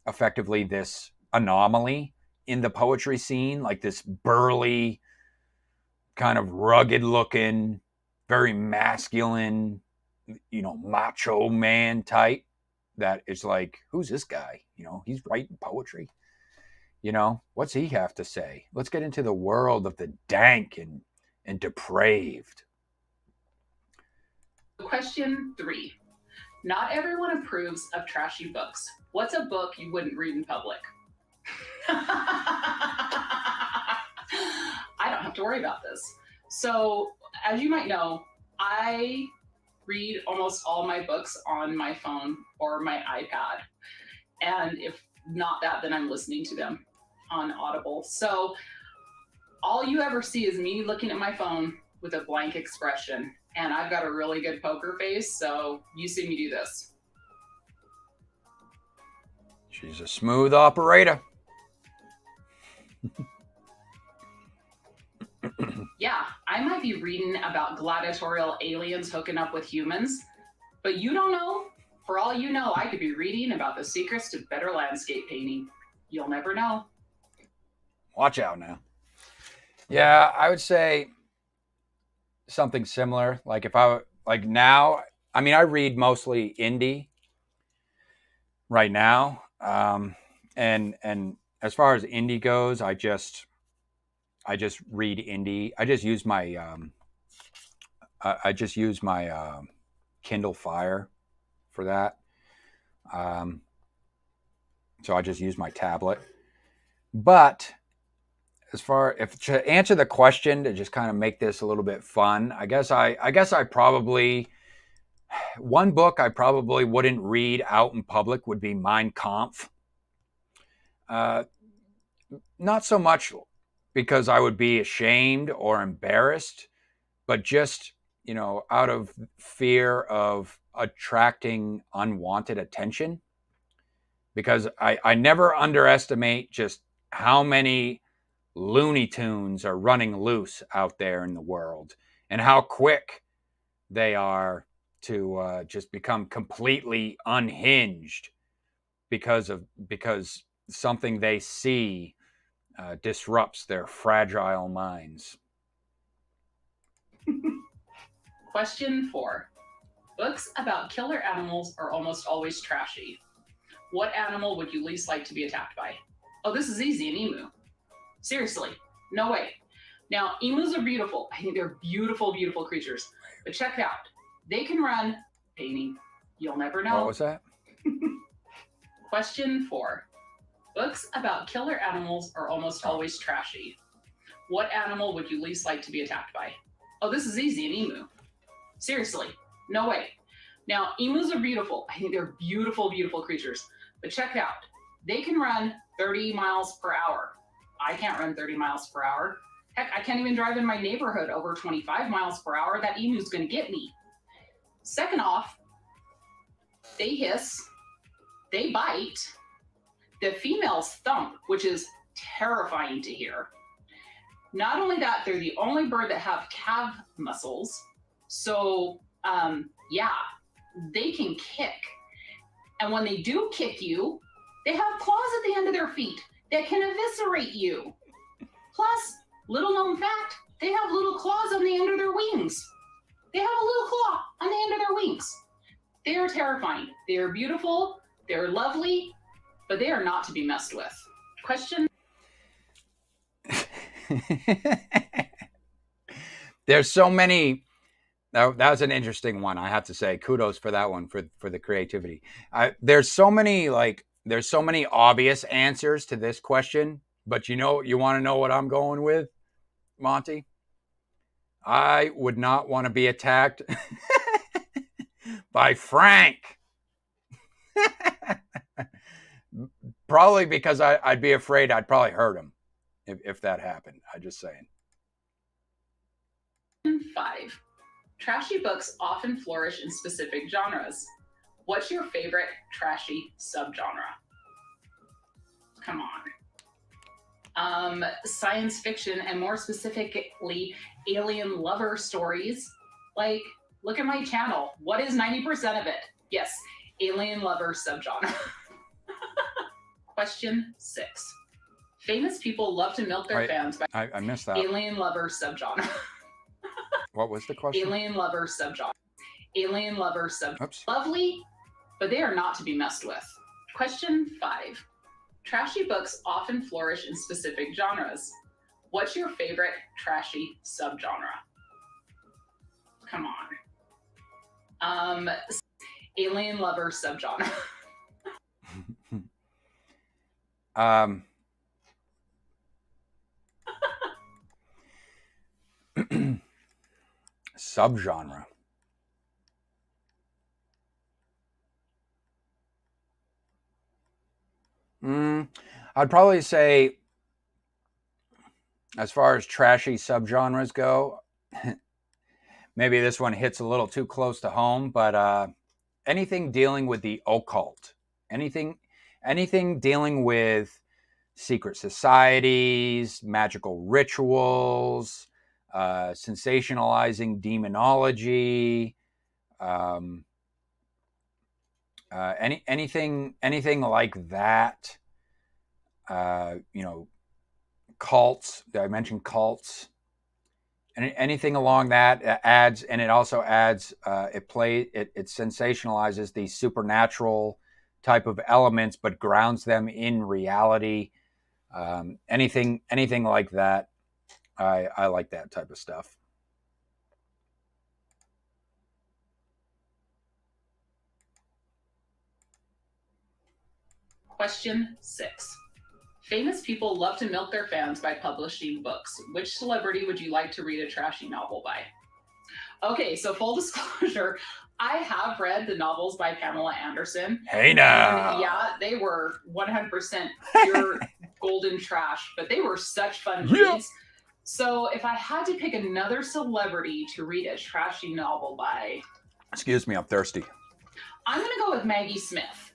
effectively this anomaly in the poetry scene, like this burly, kind of rugged looking, very masculine, macho man type that is like, who's this guy? He's writing poetry. What's he have to say? Let's get into the world of the dank and depraved. Question 3. Not everyone approves of trashy books. What's a book you wouldn't read in public? I don't have to worry about this. So, as you might know, I read almost all my books on my phone or my iPad. And if not that, then I'm listening to them on Audible. So, all you ever see is me looking at my phone with a blank expression. And I've got a really good poker face, so you see me do this. She's a smooth operator. Yeah, I might be reading about gladiatorial aliens hooking up with humans, but you don't know. For all you know, I could be reading about the secrets to better landscape painting. You'll never know. Watch out now. Yeah, I would say something similar. Like now, I mean, I read mostly indie right now. And as far as indie goes, I just read indie. I just use my Kindle Fire for that. So I just use my tablet. But to answer the question, to just kind of make this a little bit fun, I guess I probably, one book I probably wouldn't read out in public would be Mein Kampf. Not so much because I would be ashamed or embarrassed, but just, out of fear of attracting unwanted attention. Because I never underestimate just how many Looney Tunes are running loose out there in the world, and how quick they are to just become completely unhinged because something they see disrupts their fragile minds. Question 4. Books about killer animals are almost always trashy. What animal would you least like to be attacked by? Oh, this is easy, an emu. Seriously, no way. Now, emus are beautiful. I think they're beautiful, beautiful creatures. But check it out. They can run painting. You'll never know. What was that? Question 4. Books about killer animals are almost always trashy. What animal would you least like to be attacked by? Oh, this is easy, an emu. Seriously, no way. Now, emus are beautiful. I think they're beautiful, beautiful creatures. But check it out. They can run 30 miles per hour. I can't run 30 miles per hour. Heck, I can't even drive in my neighborhood over 25 miles per hour. That emu's going to get me. Second off, they hiss, they bite. The females thump, which is terrifying to hear. Not only that, they're the only bird that have calf muscles. So, yeah, they can kick. And when they do kick you, they have claws at the end of their feet that can eviscerate you. Plus, little known fact, they have little claws on the end of their wings. They have a little claw on the end of their wings. They are terrifying. They are beautiful. They're lovely, but they are not to be messed with. Question? There's so many. That was an interesting one. I have to say, kudos for that one, for the creativity. There's so many obvious answers to this question, but you want to know what I'm going with, Monty? I would not want to be attacked by Frank. Probably because I'd be afraid I'd probably hurt him if that happened. I'm just saying. 5. Trashy books often flourish in specific genres. What's your favorite trashy subgenre? Come on. Science fiction, and more specifically, alien lover stories. Like, look at my channel. What is 90% of it? Yes, alien lover subgenre. Question 6. Famous people love to milk their fans by I missed that. Alien lover subgenre. What was the question? Alien lover subgenre. Alien lover subgenre. Oops. Lovely, but they are not to be messed with. Question 5. Trashy books often flourish in specific genres. What's your favorite trashy subgenre? Come on. Alien lover subgenre. Subgenre. I'd probably say, as far as trashy subgenres go, maybe this one hits a little too close to home, but anything dealing with the occult, anything dealing with secret societies, magical rituals, sensationalizing demonology, anything like that. Cults. I mentioned cults. Anything along that adds, and it also adds. It sensationalizes these supernatural type of elements, but grounds them in reality. Anything like that. I like that type of stuff. Question 6. Famous people love to milk their fans by publishing books. Which celebrity would you like to read a trashy novel by? Okay, so full disclosure, I have read the novels by Pamela Anderson. Hey now. And yeah, they were 100% pure golden trash, but they were such fun reads. So if I had to pick another celebrity to read a trashy novel by... Excuse me, I'm thirsty. I'm going to go with Maggie Smith.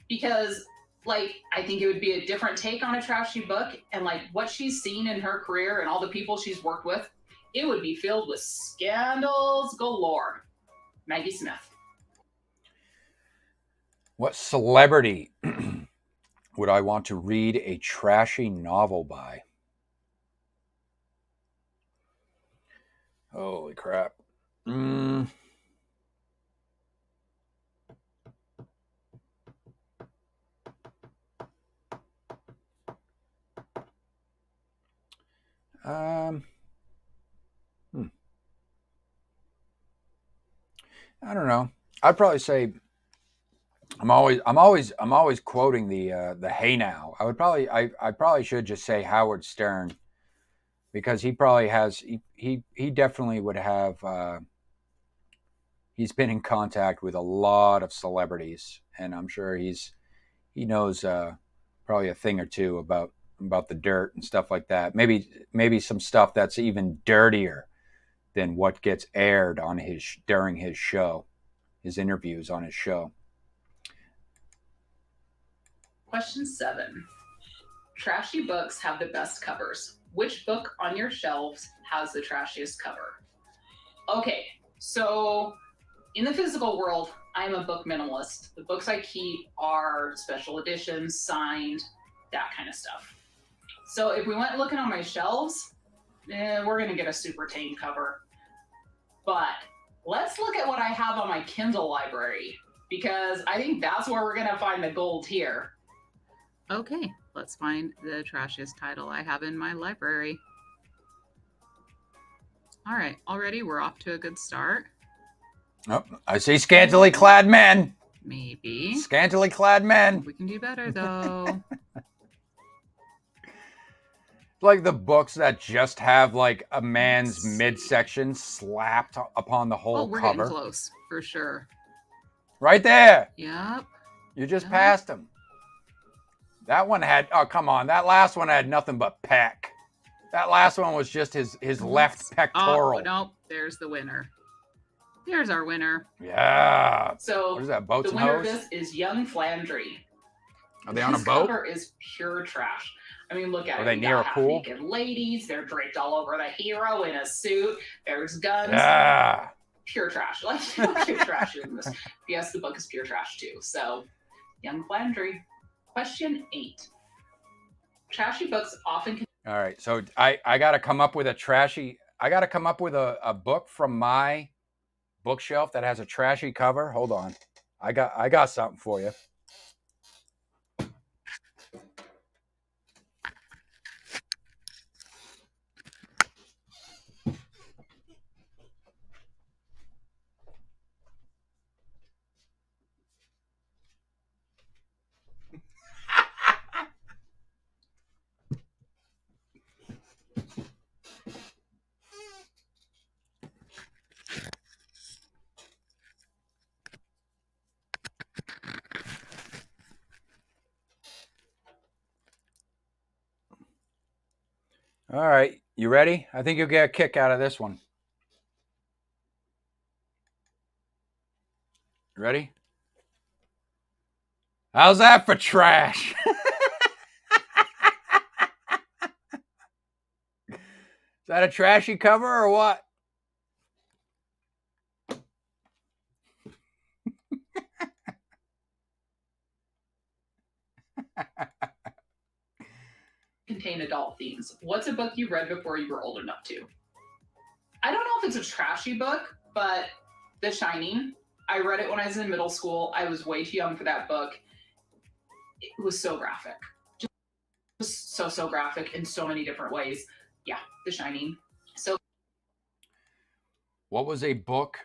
Because, I think it would be a different take on a trashy book, and, what she's seen in her career and all the people she's worked with, it would be filled with scandals galore. Maggie Smith. What celebrity would I want to read a trashy novel by? Holy crap. I don't know. I'd probably say I'm always quoting the Hey Now. I probably should just say Howard Stern, because he probably has he definitely would have he's been in contact with a lot of celebrities, and I'm sure he knows probably a thing or two about the dirt and stuff like that. Maybe some stuff that's even dirtier than what gets aired on during his show, his interviews on his show. Question 7. Trashy books have the best covers. Which book on your shelves has the trashiest cover? Okay, so in the physical world, I'm a book minimalist. The books I keep are special editions, signed, that kind of stuff. So if we went looking on my shelves, we're going to get a super tame cover. But let's look at what I have on my Kindle library, because I think that's where we're going to find the gold here. Okay, let's find the trashiest title I have in my library. All right, already we're off to a good start. Oh, I see scantily clad men. Maybe. Scantily clad men. We can do better, though. Like the books that just have like a man's midsection slapped upon the whole we're cover. getting close, for sure. Right there. Yep. You just passed him. That one had, oh, come on. That last one had nothing but pec. That last one was just his left pectoral. Oh, no, there's the winner. There's our winner. Yeah. So what is that, boats the and winner of hoes? this is Young Flandry. Are they on a This boat? cover is pure trash. I mean, look at it. Are they We near got a pool? half-naked ladies. They're draped all over the hero in a suit. There's guns. Yeah. Pure trash. Like, pure trash in this. Yes, the book is pure trash too. So, Young Flandry. Question 8. Trashy books often. All right. So I got to come up with a book from my bookshelf that has a trashy cover. Hold on. I got something for you. All right. You ready? I think you'll get a kick out of this one. Ready? How's that for trash? Is that a trashy cover or what? Contain adult themes. What's a book you read before you were old enough to? I don't know if it's a trashy book, but The Shining. I read it when I was in middle school. I was way too young for that book. It was so graphic. Just so graphic in so many different ways. Yeah, The Shining. So What was a book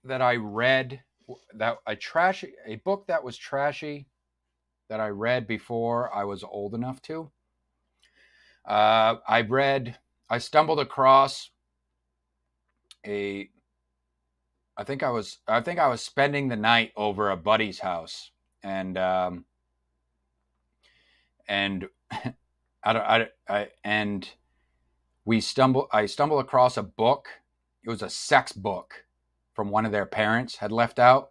that I read a book that was trashy that I read before I was old enough to? I stumbled across I think I was spending the night over a buddy's house, and I stumbled across a book. It was a sex book from one of their parents had left out.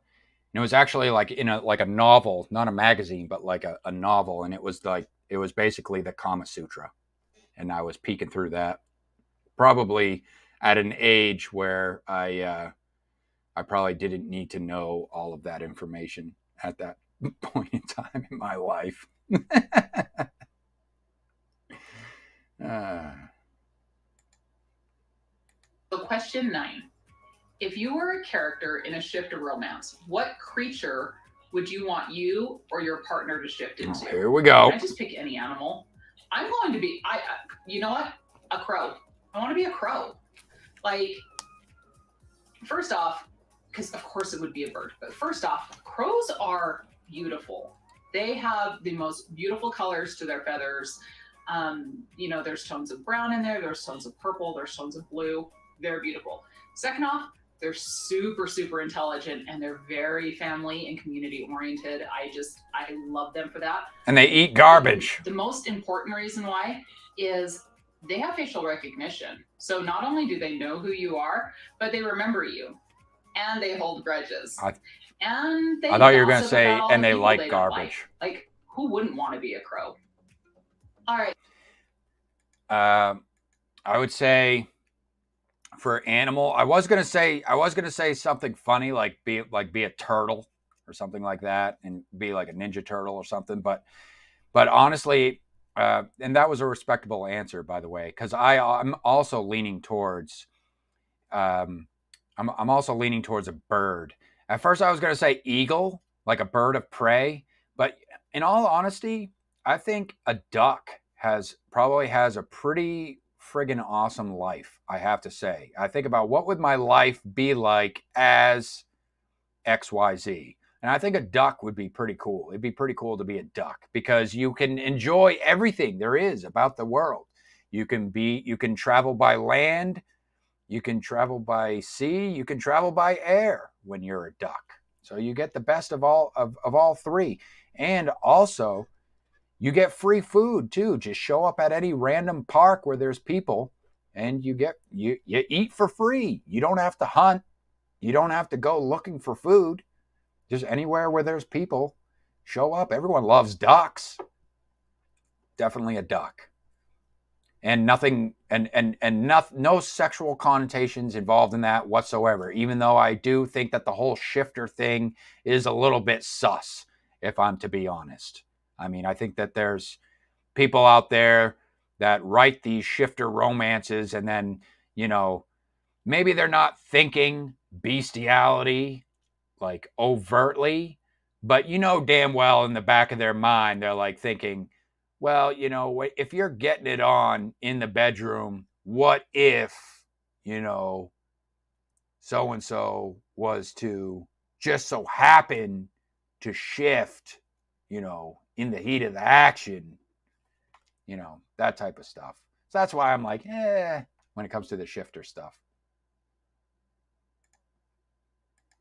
And it was actually like in a novel, not a magazine, but like a novel. And it was basically the Kama Sutra. And I was peeking through that, probably at an age where I probably didn't need to know all of that information at that point in time in my life. So question 9. If you were a character in a shift of romance, what creature would you want you or your partner to shift into? Here we go. Can I just pick any animal? I'm going to be, you know what? A crow. I want to be a crow. Like, first off, because of course it would be a bird. But first off, crows are beautiful. They have the most beautiful colors to their feathers. There's tones of brown in there, there's tones of purple, there's tones of blue. They're beautiful. Second off, they're super, super intelligent, and they're very family and community oriented. I love them for that. And they eat garbage. The most important reason why is they have facial recognition. So not only do they know who you are, but they remember you, and they hold grudges. I thought you were going to say, and they like garbage. Like, who wouldn't want to be a crow? All right. I would say for animal, I was gonna say something funny, like be a turtle or something like that, and be like a ninja turtle or something. But honestly, and that was a respectable answer, by the way, because I'm also leaning towards I'm also leaning towards a bird. At first, I was gonna say eagle, like a bird of prey, but in all honesty, I think a duck probably has a pretty friggin' awesome life, I have to say. I think about what would my life be like as XYZ. And I think a duck would be pretty cool. It'd be pretty cool to be a duck because you can enjoy everything there is about the world. You can travel by land, you can travel by sea, you can travel by air when you're a duck. So you get the best of all three. And also, you get free food too. Just show up at any random park where there's people and you eat for free. You don't have to hunt. You don't have to go looking for food. Just anywhere where there's people, show up. Everyone loves ducks. Definitely a duck. And nothing no sexual connotations involved in that whatsoever, even though I do think that the whole shifter thing is a little bit sus, if I'm to be honest. I mean, I think that there's people out there that write these shifter romances and then, maybe they're not thinking bestiality like overtly, but damn well in the back of their mind, they're like thinking, well, if you're getting it on in the bedroom, what if, so-and-so was to just so happen to shift, in the heat of the action, that type of stuff. So that's why I'm like, when it comes to the shifter stuff.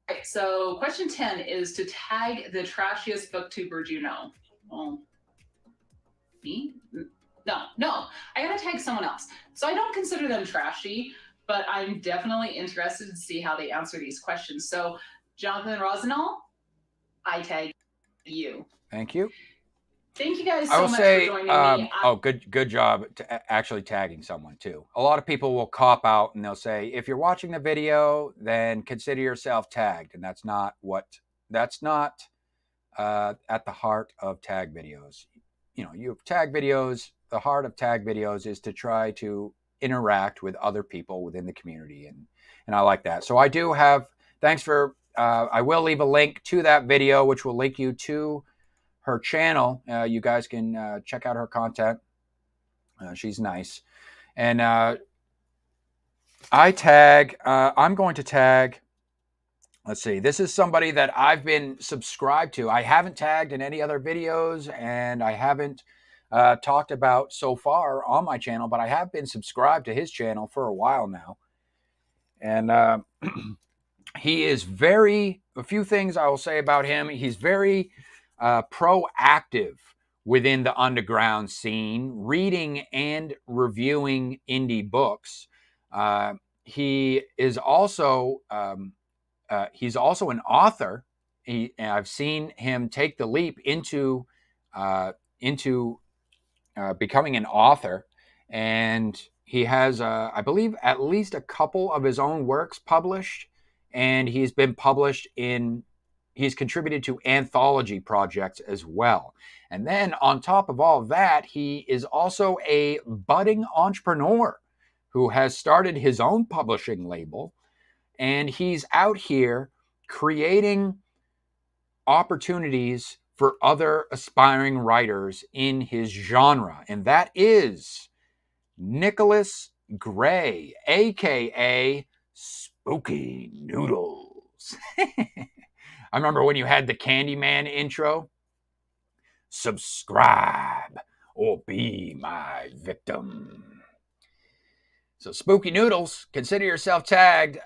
Right, so question 10 is to tag the trashiest booktubers you know. Well, me? No, I gotta tag someone else. So I don't consider them trashy, but I'm definitely interested to see how they answer these questions. So Jonathan Rosenall, I tag you. Thank you. Thank you guys so much for joining me. Good job actually tagging someone too. A lot of people will cop out and they'll say, if you're watching the video, then consider yourself tagged. And that's not at the heart of tag videos. You tag videos, the heart of tag videos is to try to interact with other people within the community. And I like that. So I do have, I will leave a link to that video, which will link you to her channel. You guys can check out her content. She's nice. And I'm going to tag, let's see, this is somebody that I've been subscribed to. I haven't tagged in any other videos, and I haven't talked about so far on my channel, but I have been subscribed to his channel for a while now. And he is a few things I will say about him. He's very proactive within the underground scene, reading and reviewing indie books. He is also he's also an author. I've seen him take the leap into becoming an author, and he has, I believe, at least a couple of his own works published, and he's contributed to anthology projects as well. And then on top of all of that, he is also a budding entrepreneur who has started his own publishing label, and he's out here creating opportunities for other aspiring writers in his genre. And that is Nicholas Gray, aka Spooky Noodles. noodles. I remember when you had the Candyman intro. Subscribe or be my victim. So Spooky Noodles, consider yourself tagged.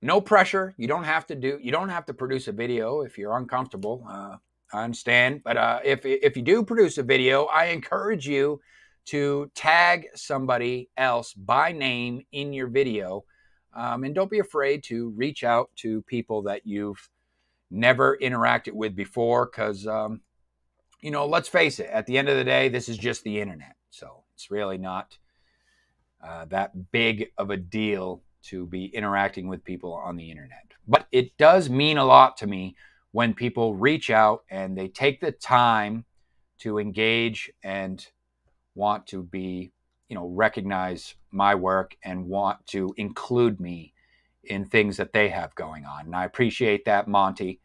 No pressure. You don't have to produce a video if you're uncomfortable. I understand. But if you do produce a video, I encourage you to tag somebody else by name in your video. And don't be afraid to reach out to people that you've never interacted with before, because, let's face it, at the end of the day, this is just the internet. So it's really not that big of a deal to be interacting with people on the internet. But it does mean a lot to me when people reach out and they take the time to engage and want to be, recognize my work and want to include me in things that they have going on. And I appreciate that, Monty.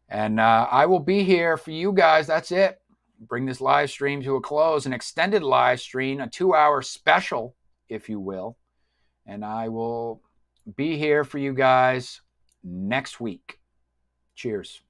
And I will be here for you guys. That's it. Bring this live stream to a close, an extended live stream, a 2-hour special, if you will. And I will be here for you guys next week. Cheers.